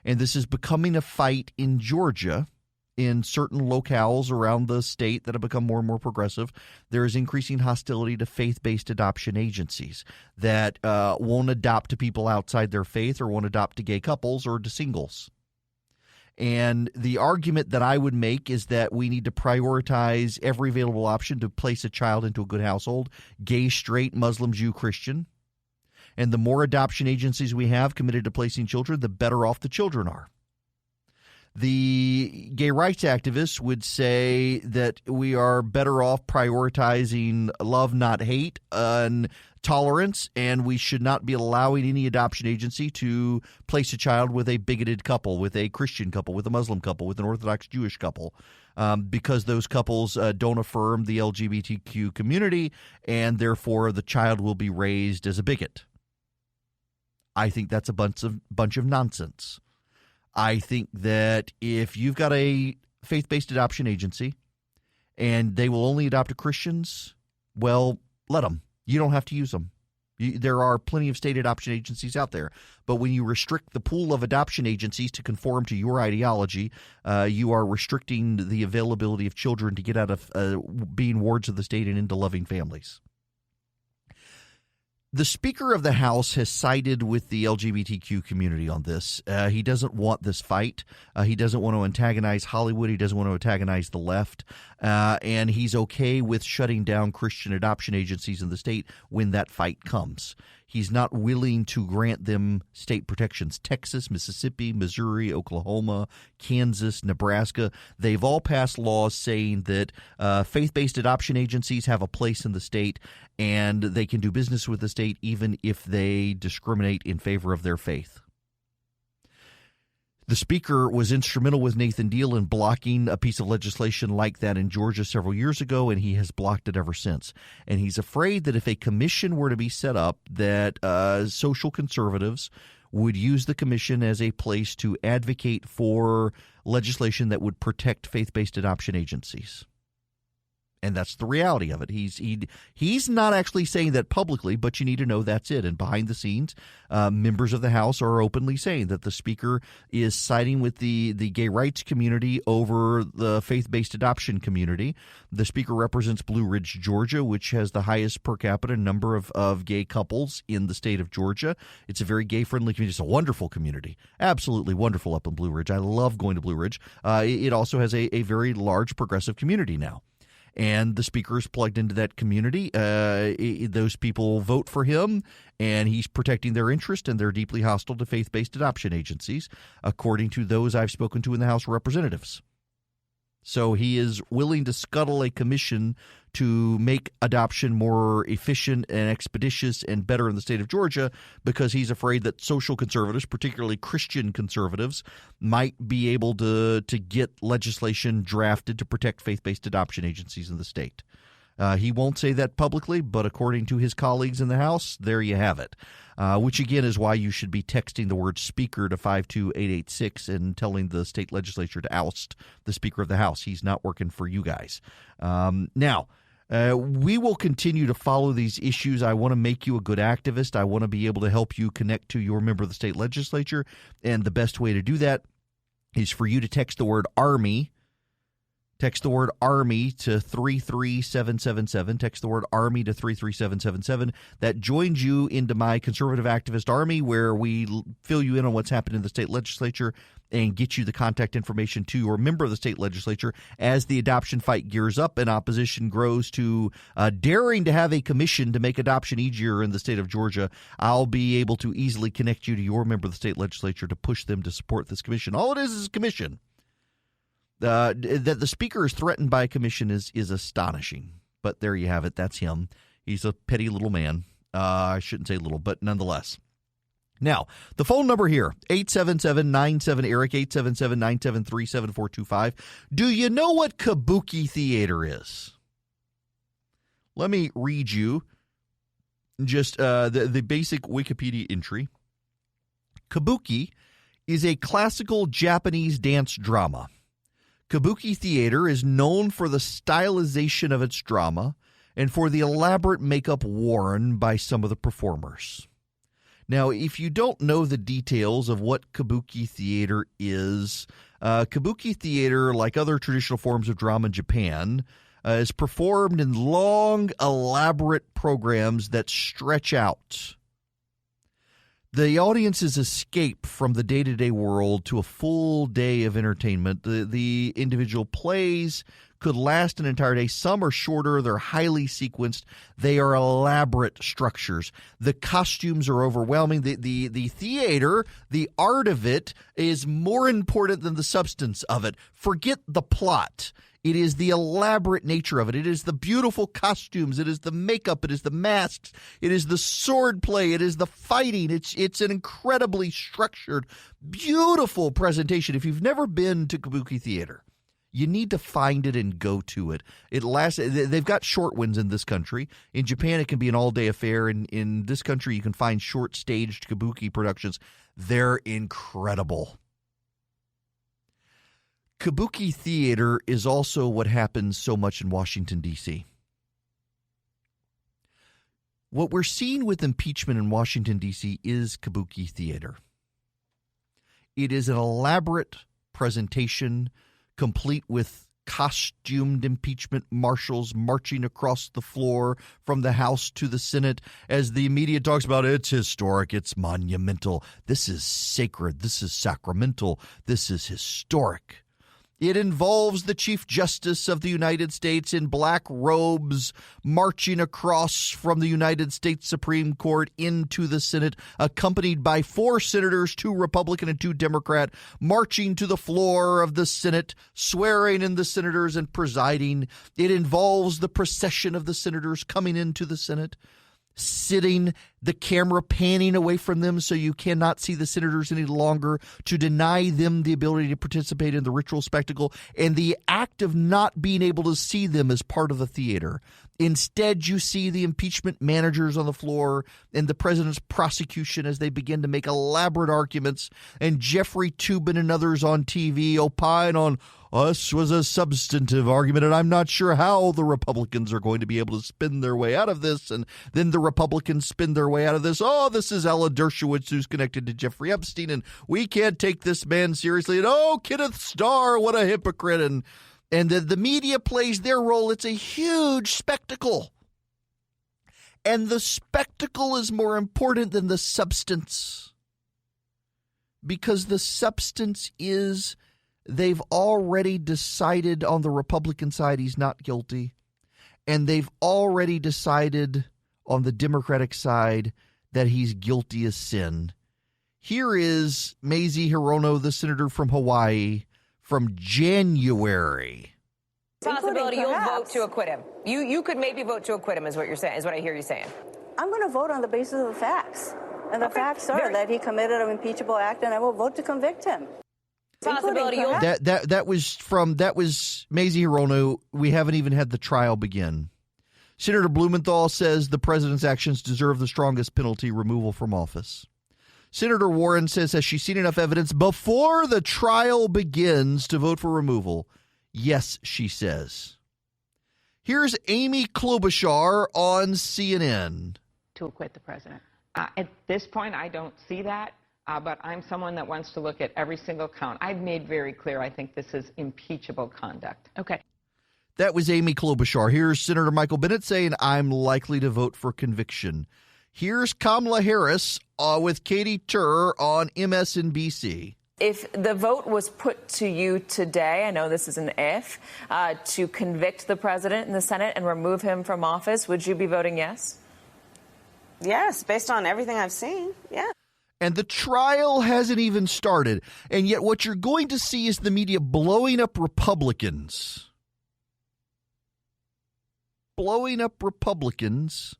And this is becoming a fight in Georgia. In certain locales around the state that have become more and more progressive, there is increasing hostility to faith-based adoption agencies that won't adopt to people outside their faith or won't adopt to gay couples or to singles. And the argument that I would make is that we need to prioritize every available option to place a child into a good household, gay, straight, Muslim, Jew, Christian. And the more adoption agencies we have committed to placing children, the better off the children are. The gay rights activists would say that we are better off prioritizing love, not hate, and tolerance, and we should not be allowing any adoption agency to place a child with a bigoted couple, with a Christian couple, with a Muslim couple, with an Orthodox Jewish couple, because those couples don't affirm the LGBTQ community, and therefore the child will be raised as a bigot. I think that's a bunch of nonsense. I think that if you've got a faith-based adoption agency and they will only adopt to Christians, well, let them. You don't have to use them. There are plenty of state adoption agencies out there. But when you restrict the pool of adoption agencies to conform to your ideology, you are restricting the availability of children to get out of being wards of the state and into loving families. The Speaker of the House has sided with the LGBTQ community on this. He doesn't want this fight. He doesn't want to antagonize Hollywood. He doesn't want to antagonize the left. And he's okay with shutting down Christian adoption agencies in the state when that fight comes. He's not willing to grant them state protections. Texas, Mississippi, Missouri, Oklahoma, Kansas, Nebraska, they've all passed laws saying that faith-based adoption agencies have a place in the state and they can do business with the state even if they discriminate in favor of their faith. The Speaker was instrumental with Nathan Deal in blocking a piece of legislation like that in Georgia several years ago, and he has blocked it ever since. And he's afraid that if a commission were to be set up, that social conservatives would use the commission as a place to advocate for legislation that would protect faith-based adoption agencies. And that's the reality of it. He's not actually saying that publicly, but you need to know that's it. And behind the scenes, members of the House are openly saying that the Speaker is siding with the gay rights community over the faith-based adoption community. The Speaker represents Blue Ridge, Georgia, which has the highest per capita number of gay couples in the state of Georgia. It's a very gay-friendly community. It's a wonderful community. Absolutely wonderful up in Blue Ridge. I love going to Blue Ridge. It also has a very large progressive community now. And the Speaker is plugged into that community. Those people vote for him, and he's protecting their interest, and they're deeply hostile to faith-based adoption agencies, according to those I've spoken to in the House of Representatives. So he is willing to scuttle a commission to make adoption more efficient and expeditious and better in the state of Georgia because he's afraid that social conservatives, particularly Christian conservatives, might be able to get legislation drafted to protect faith-based adoption agencies in the state. He won't say that publicly, but according to his colleagues in the House, there you have it, which again is why you should be texting the word Speaker to 52886 and telling the state legislature to oust the Speaker of the House. He's not working for you guys. Now, we will continue to follow these issues. I want to make you a good activist. I want to be able to help you connect to your member of the state legislature, and the best way to do that is for you to text the word Army. Text the word Army to 33777. Text the word Army to 33777. That joins you into my conservative activist army, where we fill you in on what's happened in the state legislature and get you the contact information to your member of the state legislature as the adoption fight gears up and opposition grows to daring to have a commission to make adoption easier in the state of Georgia. I'll be able to easily connect you to your member of the state legislature to push them to support this commission. All it is a commission. That the Speaker is threatened by a commission is astonishing. But there you have it. That's him. He's a petty little man. I shouldn't say little, but nonetheless. Now, the phone number here, 877-97-ERIC, 877-973-7425. Do you know what kabuki theater is? Let me read you just the basic Wikipedia entry. Kabuki is a classical Japanese dance drama. Kabuki theater is known for the stylization of its drama and for the elaborate makeup worn by some of the performers. Now, if you don't know the details of what kabuki theater is, kabuki theater, like other traditional forms of drama in Japan, is performed in long, elaborate programs that stretch out. The audience's escape from the day-to-day world to a full day of entertainment. The individual plays could last an entire day. Some are shorter. They're highly sequenced. They are elaborate structures. The costumes are overwhelming. The theater, the art of it, is more important than the substance of it. Forget the plot. It is the elaborate nature of it. It is the beautiful costumes. It is the makeup. It is the masks. It is the sword play. It is the fighting. It's an incredibly structured, beautiful presentation. If you've never been to kabuki theater, you need to find it and go to it. They've got short ones in this country. In Japan, it can be an all-day affair. In this country, you can find short-staged kabuki productions. They're incredible. Kabuki theater is also what happens so much in Washington, D.C. What we're seeing with impeachment in Washington, D.C. is kabuki theater. It is an elaborate presentation complete with costumed impeachment marshals marching across the floor from the House to the Senate as the media talks about it's historic, it's monumental, this is sacred, this is sacramental, this is historic. It involves the Chief Justice of the United States in black robes marching across from the United States Supreme Court into the Senate, accompanied by 4 senators, 2 Republican and 2 Democrat, marching to the floor of the Senate, swearing in the senators and presiding. It involves the procession of the senators coming into the Senate, sitting the camera panning away from them so you cannot see the senators any longer, to deny them the ability to participate in the ritual spectacle, and the act of not being able to see them as part of the theater. Instead, you see the impeachment managers on the floor and the president's prosecution as they begin to make elaborate arguments, and Jeffrey Toobin and others on TV opine on, this was a substantive argument, and I'm not sure how the Republicans are going to be able to spin their way out of this. And then the Republicans spin their way out of this. Oh, this is Alan Dershowitz, who's connected to Jeffrey Epstein, and we can't take this man seriously. And oh, Kenneth Starr, what a hypocrite. And the media plays their role. It's a huge spectacle. And the spectacle is more important than the substance, because the substance is, they've already decided on the Republican side he's not guilty, and they've already decided on the Democratic side that he's guilty as sin. Here is Mazie Hirono, the senator from Hawaii, from January. Possibility you'll vote to acquit him. You could maybe vote to acquit him, is what you're saying, is what I hear you saying. I'm going to vote on the basis of the facts. And the facts are that he committed an impeachable act, and I will vote to convict him. That was Mazie Hirono. We haven't even had the trial begin. Senator Blumenthal says the president's actions deserve the strongest penalty, removal from office. Senator Warren says, has she seen enough evidence before the trial begins to vote for removal? Yes, she says. Here's Amy Klobuchar on CNN. To acquit the president. At this point, I don't see that. But I'm someone that wants to look at every single count. I've made very clear I think this is impeachable conduct. Okay. That was Amy Klobuchar. Here's Senator Michael Bennet saying, I'm likely to vote for conviction. Here's Kamala Harris with Katie Tur on MSNBC. If the vote was put to you today, I know this is an if, to convict the president in the Senate and remove him from office, would you be voting yes? Yes, based on everything I've seen, yeah. And the trial hasn't even started. And yet what you're going to see is the media blowing up Republicans. Blowing up Republicans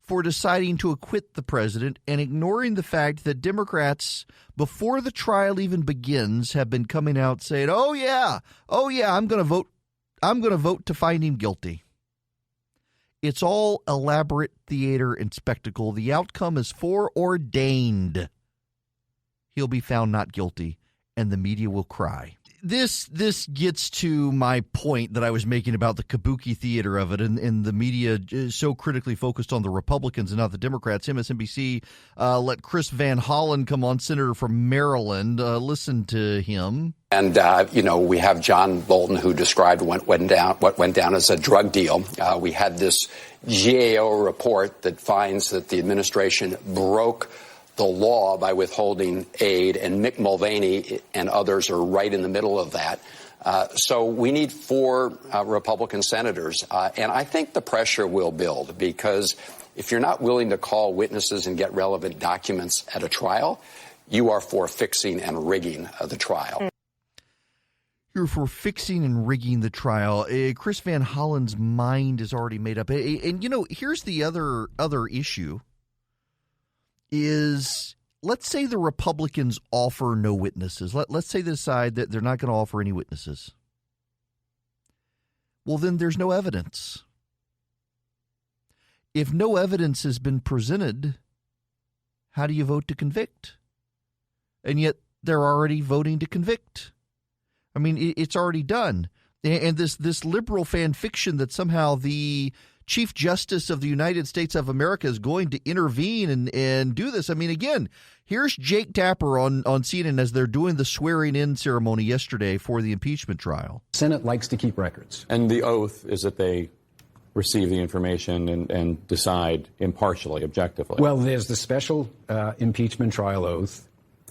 for deciding to acquit the president and ignoring the fact that Democrats, before the trial even begins, have been coming out saying, oh yeah, I'm going to vote to find him guilty. It's all elaborate theater and spectacle. The outcome is foreordained. He'll be found not guilty, and the media will cry. This gets to my point that I was making about the kabuki theater of it, and the media is so critically focused on the Republicans and not the Democrats. MSNBC let Chris Van Hollen come on, senator from Maryland. Listen to him. And, we have John Bolton, who described what went down as a drug deal. We had this GAO report that finds that the administration broke the law by withholding aid, and Mick Mulvaney and others are right in the middle of that. So we need 4 Republican senators. And I think the pressure will build, because if you're not willing to call witnesses and get relevant documents at a trial, you are for fixing and rigging the trial. You're for fixing and rigging the trial. Chris Van Hollen's mind is already made up. And, here's the other issue is, let's say the Republicans offer no witnesses. Let's say they decide that they're not going to offer any witnesses. Well, then there's no evidence. If no evidence has been presented, how do you vote to convict? And yet they're already voting to convict. I mean, it's already done. And this liberal fan fiction that somehow the Chief Justice of the United States of America is going to intervene and do this. I mean, again, here's Jake Tapper on CNN as they're doing the swearing-in ceremony yesterday for the impeachment trial. Senate likes to keep records. And the oath is that they receive the information and decide impartially, objectively. Well, there's the special impeachment trial oath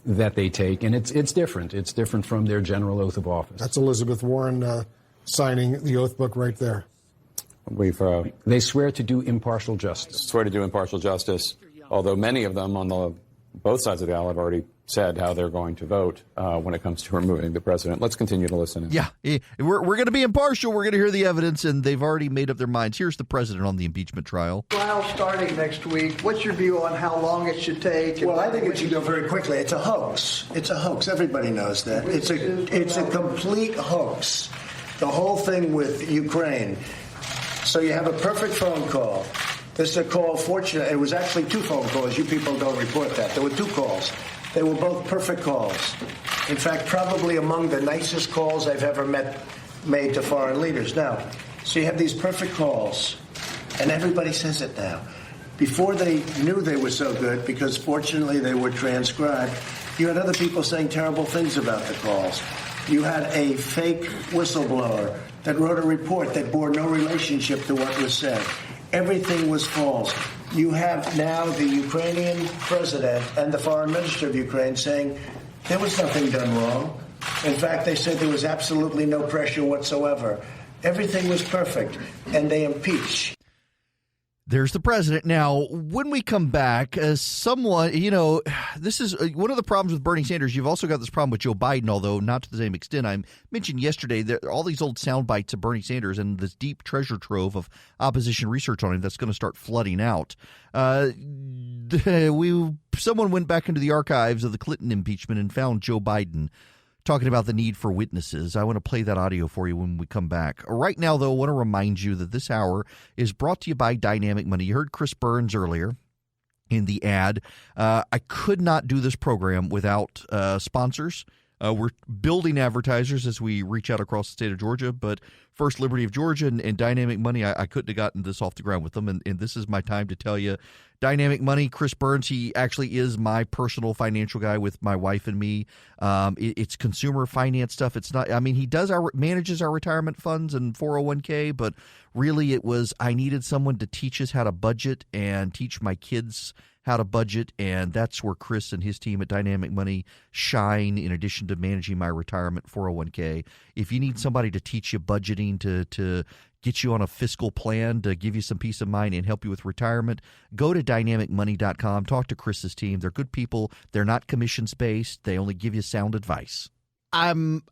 that they take, and it's different. It's different from their general oath of office. That's Elizabeth Warren signing the oath book right there. They swear to do impartial justice. Swear to do impartial justice, although many of them on the both sides of the aisle have already said how they're going to vote when it comes to removing the president. Let's continue to listen. Yeah, we're going to be impartial. We're going to hear the evidence, and they've already made up their minds. Here's the president on the impeachment trial. Trial starting next week. What's your view on how long it should take? Well, I think it should go very quickly. It's a hoax. It's a hoax. Everybody knows that. It's a complete hoax. The whole thing with Ukraine. So you have a perfect phone call. This is a call, fortunately, it was actually 2 phone calls. You people don't report that. There were 2 calls. They were both perfect calls. In fact, probably among the nicest calls I've ever made to foreign leaders. Now, so you have these perfect calls, and everybody says it now. Before they knew they were so good, because fortunately they were transcribed, you had other people saying terrible things about the calls. You had a fake whistleblower that wrote a report that bore no relationship to what was said. Everything was false. You have now the Ukrainian president and the foreign minister of Ukraine saying there was nothing done wrong. In fact, they said there was absolutely no pressure whatsoever. Everything was perfect, and they impeach. There's the president. Now, when we come back, as someone, this is one of the problems with Bernie Sanders. You've also got this problem with Joe Biden, although not to the same extent. I mentioned yesterday that all these old sound bites of Bernie Sanders and this deep treasure trove of opposition research on him that's going to start flooding out. Someone went back into the archives of the Clinton impeachment and found Joe Biden talking about the need for witnesses. I want to play that audio for you when we come back. Right now, though, I want to remind you that this hour is brought to you by Dynamic Money. You heard Chris Burns earlier in the ad. I could not do this program without sponsors. We're building advertisers as we reach out across the state of Georgia, but First Liberty of Georgia and Dynamic Money, I couldn't have gotten this off the ground with them, and this is my time to tell you, Dynamic Money, Chris Burns, he actually is my personal financial guy with my wife and me. It's consumer finance stuff. It's not, he manages our retirement funds and 401k, but really it was, I needed someone to teach us how to budget and teach my kids how to budget, and that's where Chris and his team at Dynamic Money shine in addition to managing my retirement 401k. If you need somebody to teach you budgeting, to get you on a fiscal plan, to give you some peace of mind and help you with retirement, go to dynamicmoney.com. Talk to Chris's team. They're good people. They're not commissions-based. They only give you sound advice. I'm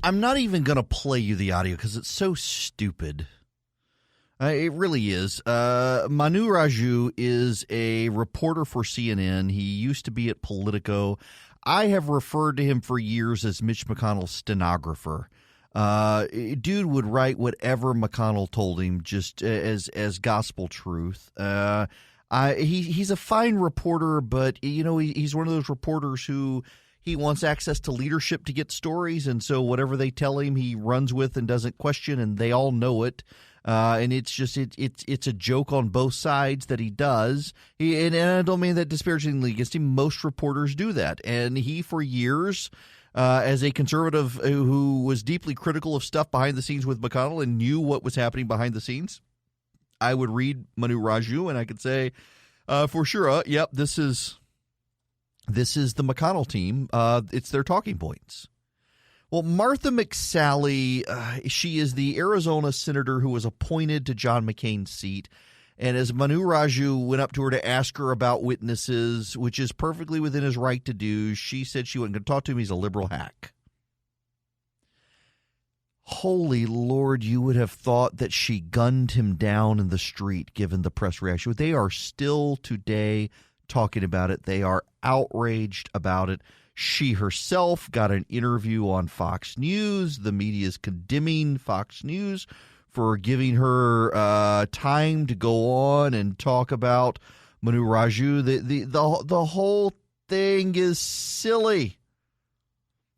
not even going to play you the audio because it's so stupid. It really is. Manu Raju is a reporter for CNN. He used to be at Politico. I have referred to him for years as Mitch McConnell's stenographer. Dude would write whatever McConnell told him just as gospel truth. He's a fine reporter, but he's one of those reporters who he wants access to leadership to get stories, and so whatever they tell him, he runs with and doesn't question, and they all know it. And it's just it's a joke on both sides that he does. And I don't mean that disparagingly against him. Most reporters do that, and he for years. As a conservative who was deeply critical of stuff behind the scenes with McConnell and knew what was happening behind the scenes, I would read Manu Raju and I could say, for sure, yep, this is the McConnell team. It's their talking points. Well, Martha McSally, she is the Arizona senator who was appointed to John McCain's seat. And as Manu Raju went up to her to ask her about witnesses, which is perfectly within his right to do, she said she wasn't going to talk to him. He's a liberal hack. Holy Lord, you would have thought that she gunned him down in the street, given the press reaction. They are still today talking about it. They are outraged about it. She herself got an interview on Fox News. The media is condemning Fox News for giving her time to go on and talk about Manu Raju. The whole thing is silly.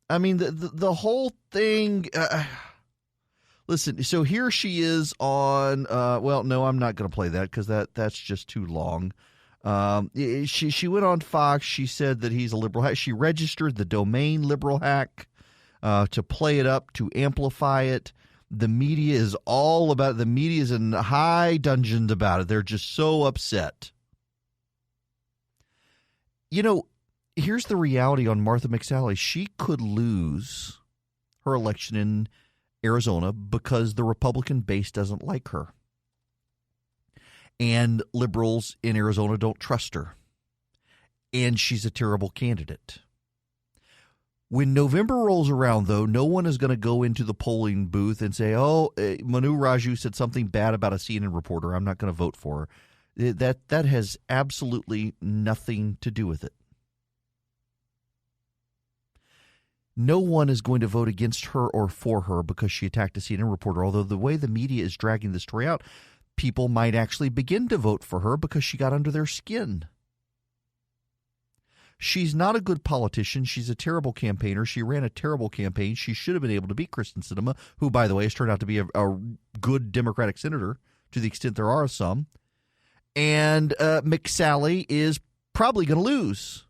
I mean, the whole thing. Listen, so here she is on. Well, no, I'm not going to play that because that's just too long. She went on Fox. She said that he's a liberal hack. She registered the domain liberal hack to play it up, to amplify it. The media is all about it. The media is in high dungeons about it. They're just so upset. Here's the reality on Martha McSally. She could lose her election in Arizona because the Republican base doesn't like her. And liberals in Arizona don't trust her. and she's a terrible candidate. When November rolls around, though, no one is going to go into the polling booth and say, Manu Raju said something bad about a CNN reporter. I'm not going to vote for her. That has absolutely nothing to do with it. No one is going to vote against her or for her because she attacked a CNN reporter, although the way the media is dragging the story out, people might actually begin to vote for her because she got under their skin. She's not a good politician. She's a terrible campaigner. She ran a terrible campaign. She should have been able to beat Kristen Sinema, who, by the way, has turned out to be a good Democratic senator to the extent there are some. And McSally is probably going to lose.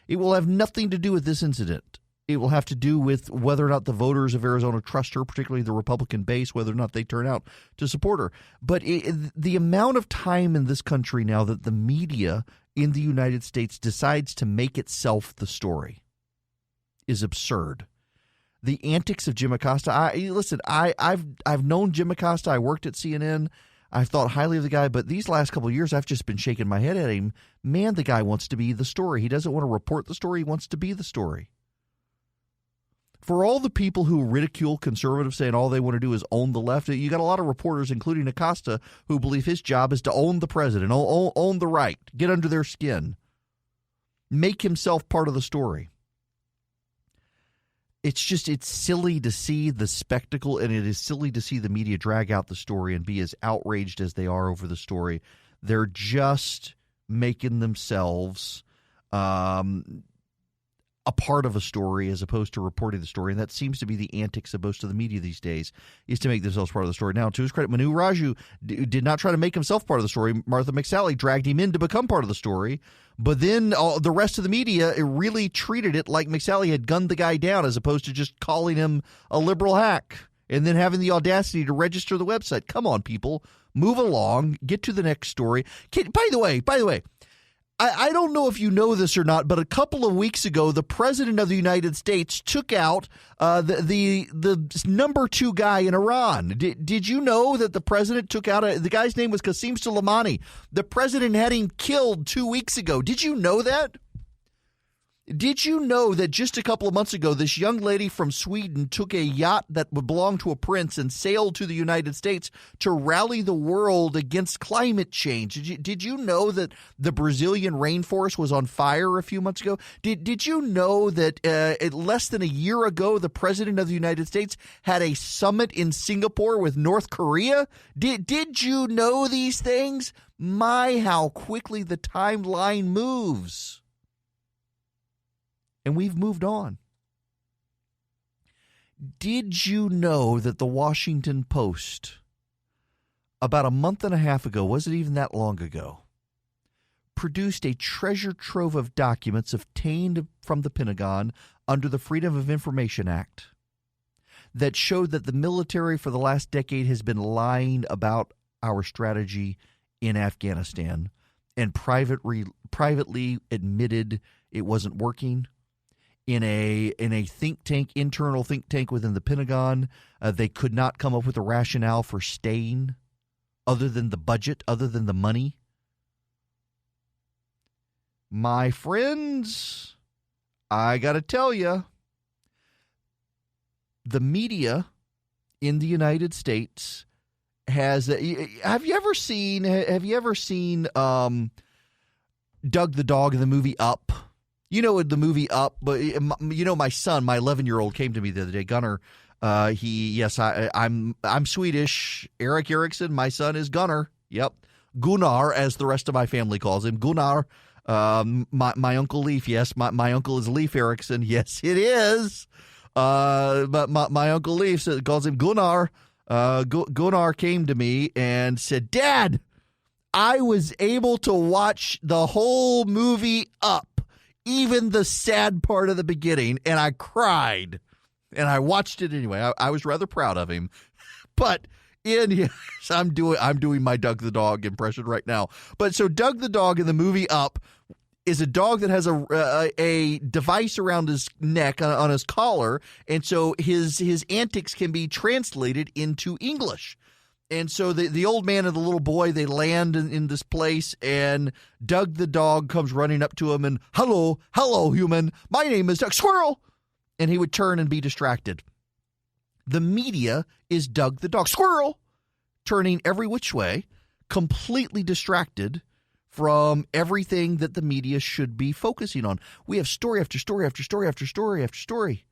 It will have nothing to do with this incident. It will have to do with whether or not the voters of Arizona trust her, particularly the Republican base, whether or not they turn out to support her. But the amount of time in this country now that the media in the United States decides to make itself the story is absurd. The antics of Jim Acosta. I've known Jim Acosta. I worked at CNN. I've thought highly of the guy, but these last couple of years, I've just been shaking my head at him. Man, the guy wants to be the story. He doesn't want to report the story. He wants to be the story. For all the people who ridicule conservatives saying all they want to do is own the left, you got a lot of reporters, including Acosta, who believe his job is to own the president, own the right, get under their skin, make himself part of the story. It's silly to see the spectacle, and it is silly to see the media drag out the story and be as outraged as they are over the story. They're just making themselves a part of a story as opposed to reporting the story, and that seems to be the antics of most of the media these days, is to make themselves part of the story. Now, to his credit, Manu Raju did not try to make himself part of the story. Martha McSally dragged him in to become part of the story, but then the rest of the media really treated it like McSally had gunned the guy down as opposed to just calling him a liberal hack and then having the audacity to register the website. Come on, people. Move along. Get to the next story. By the way, I don't know if you know this or not, but a couple of weeks ago, the president of the United States took out the number 2 guy in Iran. Did you know that the president took out the guy's name was Qasem Soleimani? The president had him killed 2 weeks ago. Did you know that? Did you know that just a couple of months ago, this young lady from Sweden took a yacht that would belong to a prince and sailed to the United States to rally the world against climate change? Did you know that the Brazilian rainforest was on fire a few months ago? Did you know that less than a year ago, the president of the United States had a summit in Singapore with North Korea? Did you know these things? My, how quickly the timeline moves. And we've moved on. Did you know that the Washington Post, about a month and a half ago, wasn't even that long ago, produced a treasure trove of documents obtained from the Pentagon under the Freedom of Information Act that showed that the military for the last decade has been lying about our strategy in Afghanistan and privately admitted it wasn't working? In a think tank, internal think tank within the Pentagon, they could not come up with a rationale for staying other than the budget, other than the money. My friends, I got to tell you, the media in the United States has. Have you ever seen Doug the Dog in the movie Up? You know the movie Up, but you know my son, my 11-year-old, came to me the other day. Gunnar, I'm Swedish. Eric Erickson, my son is Gunnar. Yep, Gunnar, as the rest of my family calls him. Gunnar, my uncle Leif. Yes, my uncle is Leif Erickson. Yes, it is. But my uncle Leif calls him Gunnar. Gunnar came to me and said, "Dad, I was able to watch the whole movie Up. Even the sad part of the beginning, and I cried, and I watched it anyway. I was rather proud of him, but I'm doing my Doug the Dog impression right now. But so Doug the Dog in the movie Up is a dog that has a device around his neck on his collar, and so his antics can be translated into English. And so the old man and the little boy, they land in this place, and Doug the dog comes running up to him and, hello, human, my name is Doug, squirrel. And he would turn and be distracted. The media is Doug the dog, squirrel, turning every which way, completely distracted from everything that the media should be focusing on. We have story after story after story after story after story.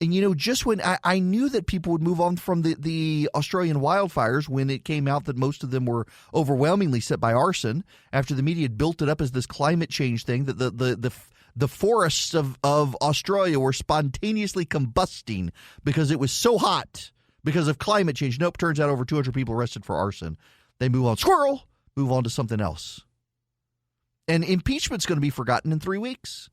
And, just when I knew that people would move on from the Australian wildfires when it came out that most of them were overwhelmingly set by arson, after the media had built it up as this climate change thing, that the forests of Australia were spontaneously combusting because it was so hot because of climate change. Nope, turns out over 200 people arrested for arson. They move on. Squirrel! Move on to something else. And impeachment's going to be forgotten in 3 weeks.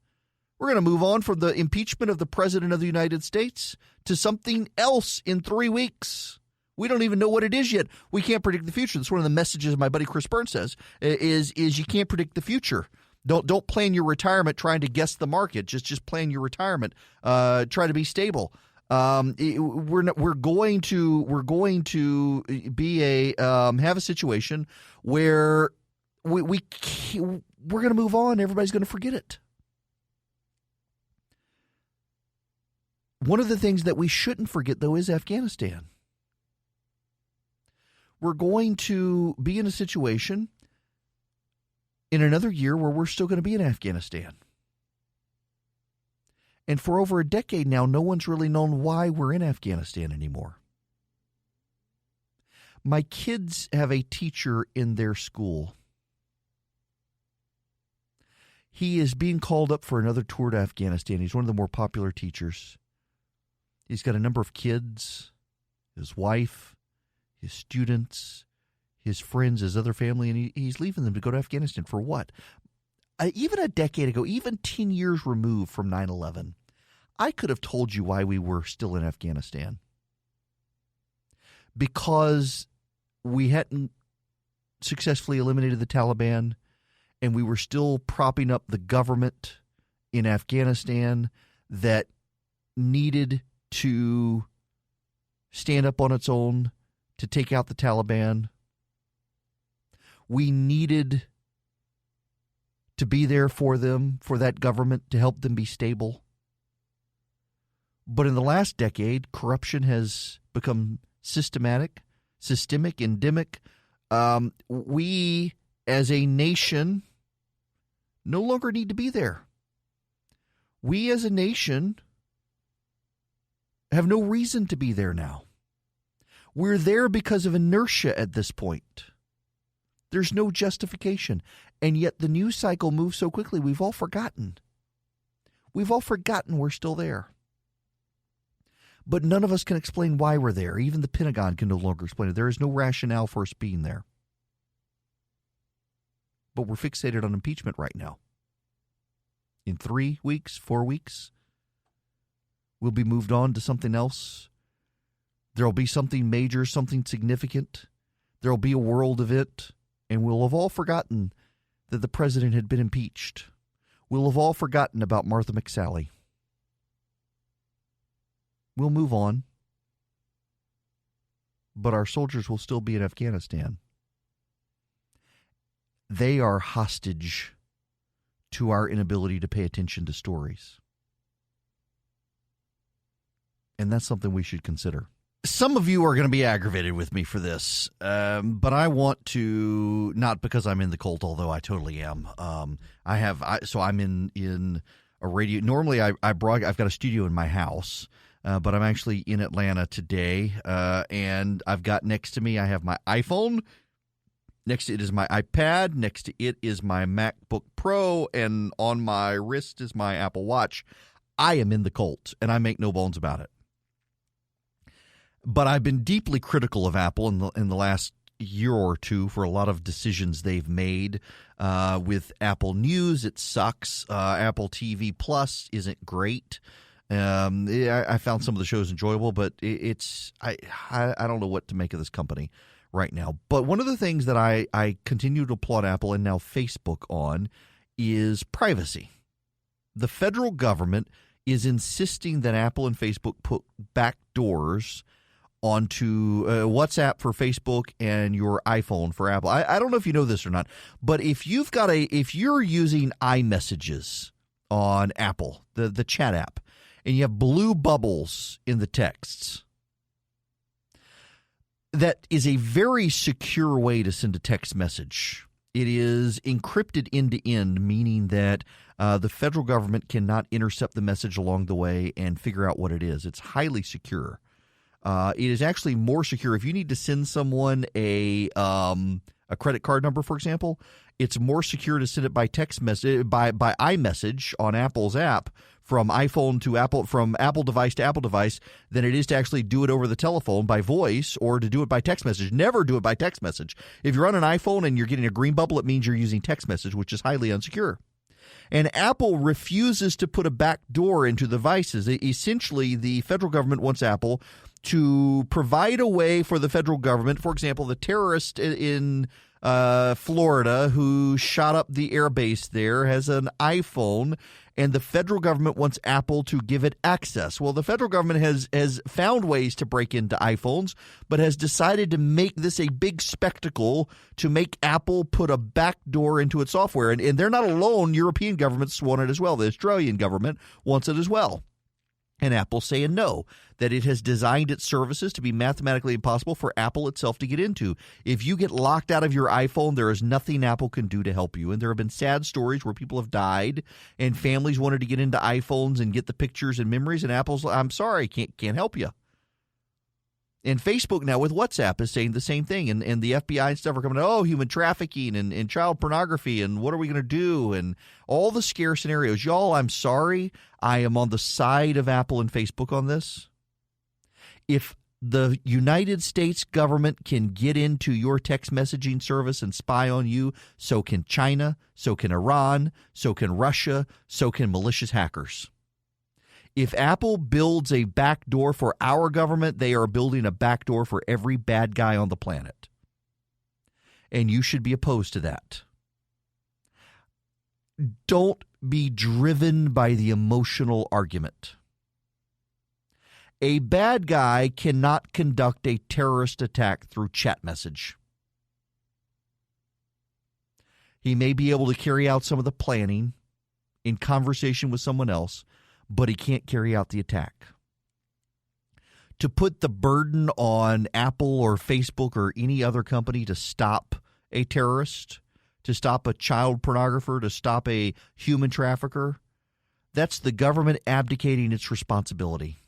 We're going to move on from the impeachment of the President of the United States to something else in 3 weeks. We don't even know what it is yet. We can't predict the future. That's one of the messages my buddy Chris Burns says, is you can't predict the future. Don't plan your retirement trying to guess the market. Just plan your retirement. Try to be stable. We're going to be have a situation where we're going to move on. Everybody's going to forget it. One of the things that we shouldn't forget, though, is Afghanistan. We're going to be in a situation in another year where we're still going to be in Afghanistan. And for over a decade now, no one's really known why we're in Afghanistan anymore. My kids have a teacher in their school. He is being called up for another tour to Afghanistan. He's one of the more popular teachers. He's got a number of kids, his wife, his students, his friends, his other family, and he's leaving them to go to Afghanistan for what? Even a decade ago, even 10 years removed from 9/11, I could have told you why we were still in Afghanistan. Because we hadn't successfully eliminated the Taliban, and we were still propping up the government in Afghanistan that needed to stand up on its own to take out the Taliban. We needed to be there for them, for that government, to help them be stable. But in the last decade, corruption has become systemic, endemic. We, as a nation, no longer need to be there. We, as a nation, have no reason to be there now. We're there because of inertia at this point. There's no justification. And yet the news cycle moves so quickly, we've all forgotten. We've all forgotten we're still there. But none of us can explain why we're there. Even the Pentagon can no longer explain it. There is no rationale for us being there. But we're fixated on impeachment right now. In 3 weeks, 4 weeks, we'll be moved on to something else. There'll be something major, something significant. There'll be a world event, and we'll have all forgotten that the president had been impeached. We'll have all forgotten about Martha McSally. We'll move on, but our soldiers will still be in Afghanistan. They are hostage to our inability to pay attention to stories. And that's something we should consider. Some of you are going to be aggravated with me for this, but I want to, not because I'm in the cult, although I totally am. I'm in a radio. Normally, I've got a studio in my house, but I'm actually in Atlanta today, and I've got next to me, I have my iPhone. Next to it is my iPad. Next to it is my MacBook Pro, and on my wrist is my Apple Watch. I am in the cult, and I make no bones about it. But I've been deeply critical of Apple in the last year or two for a lot of decisions they've made. With Apple News, it sucks. Apple TV Plus isn't great. I found some of the shows enjoyable, but I don't know what to make of this company right now. But one of the things that I continue to applaud Apple and now Facebook on is privacy. The federal government is insisting that Apple and Facebook put back doors onto WhatsApp for Facebook and your iPhone for Apple. I don't know if you know this or not, but if you're using iMessages on Apple, the chat app, and you have blue bubbles in the texts, that is a very secure way to send a text message. It is encrypted end-to-end, meaning that the federal government cannot intercept the message along the way and figure out what it is. It's highly secure. It is actually more secure. If you need to send someone a credit card number, for example, it's more secure to send it by text message by iMessage on Apple's app from iPhone to Apple, from Apple device to Apple device, than it is to actually do it over the telephone by voice or to do it by text message. Never do it by text message. If you're on an iPhone and you're getting a green bubble, it means you're using text message, which is highly unsecure. And Apple refuses to put a back door into the devices. Essentially, the federal government wants Apple to provide a way for the federal government, for example, the terrorist in Florida who shot up the air base there has an iPhone, and the federal government wants Apple to give it access. Well, the federal government has found ways to break into iPhones, but has decided to make this a big spectacle to make Apple put a back door into its software. And they're not alone. European governments want it as well. The Australian government wants it as well. And Apple's saying no, that it has designed its services to be mathematically impossible for Apple itself to get into. If you get locked out of your iPhone, there is nothing Apple can do to help you. And there have been sad stories where people have died and families wanted to get into iPhones and get the pictures and memories, and Apple's, I'm sorry, can't help you. And Facebook now with WhatsApp is saying the same thing. And the FBI and stuff are coming, human trafficking and child pornography and what are we going to do? And all the scare scenarios. Y'all, I'm sorry. I am on the side of Apple and Facebook on this. If the United States government can get into your text messaging service and spy on you, so can China, so can Iran, so can Russia, so can malicious hackers. If Apple builds a backdoor for our government, they are building a backdoor for every bad guy on the planet. And you should be opposed to that. Don't be driven by the emotional argument. A bad guy cannot conduct a terrorist attack through chat message. He may be able to carry out some of the planning in conversation with someone else, but he can't carry out the attack. To put the burden on Apple or Facebook or any other company to stop a terrorist, to stop a child pornographer, to stop a human trafficker, that's the government abdicating its responsibility.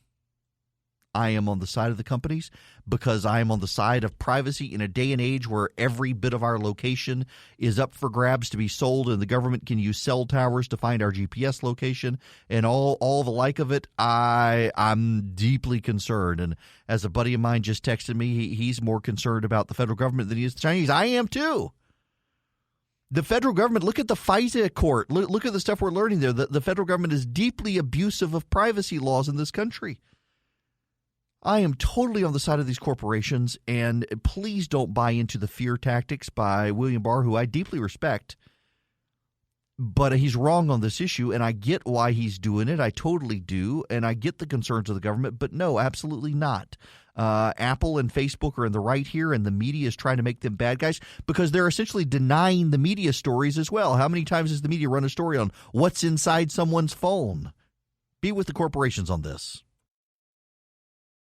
I am on the side of the companies because I am on the side of privacy in a day and age where every bit of our location is up for grabs to be sold, and the government can use cell towers to find our GPS location and all the like of it. I'm deeply concerned. And as a buddy of mine just texted me, he's more concerned about the federal government than he is the Chinese. I am too. The federal government, look at the FISA court. Look at the stuff we're learning there. The federal government is deeply abusive of privacy laws in this country. I am totally on the side of these corporations, and please don't buy into the fear tactics by William Barr, who I deeply respect. But he's wrong on this issue, and I get why he's doing it. I totally do, and I get the concerns of the government, but no, absolutely not. Apple and Facebook are in the right here, and the media is trying to make them bad guys because they're essentially denying the media stories as well. How many times has the media run a story on what's inside someone's phone? Be with the corporations on this.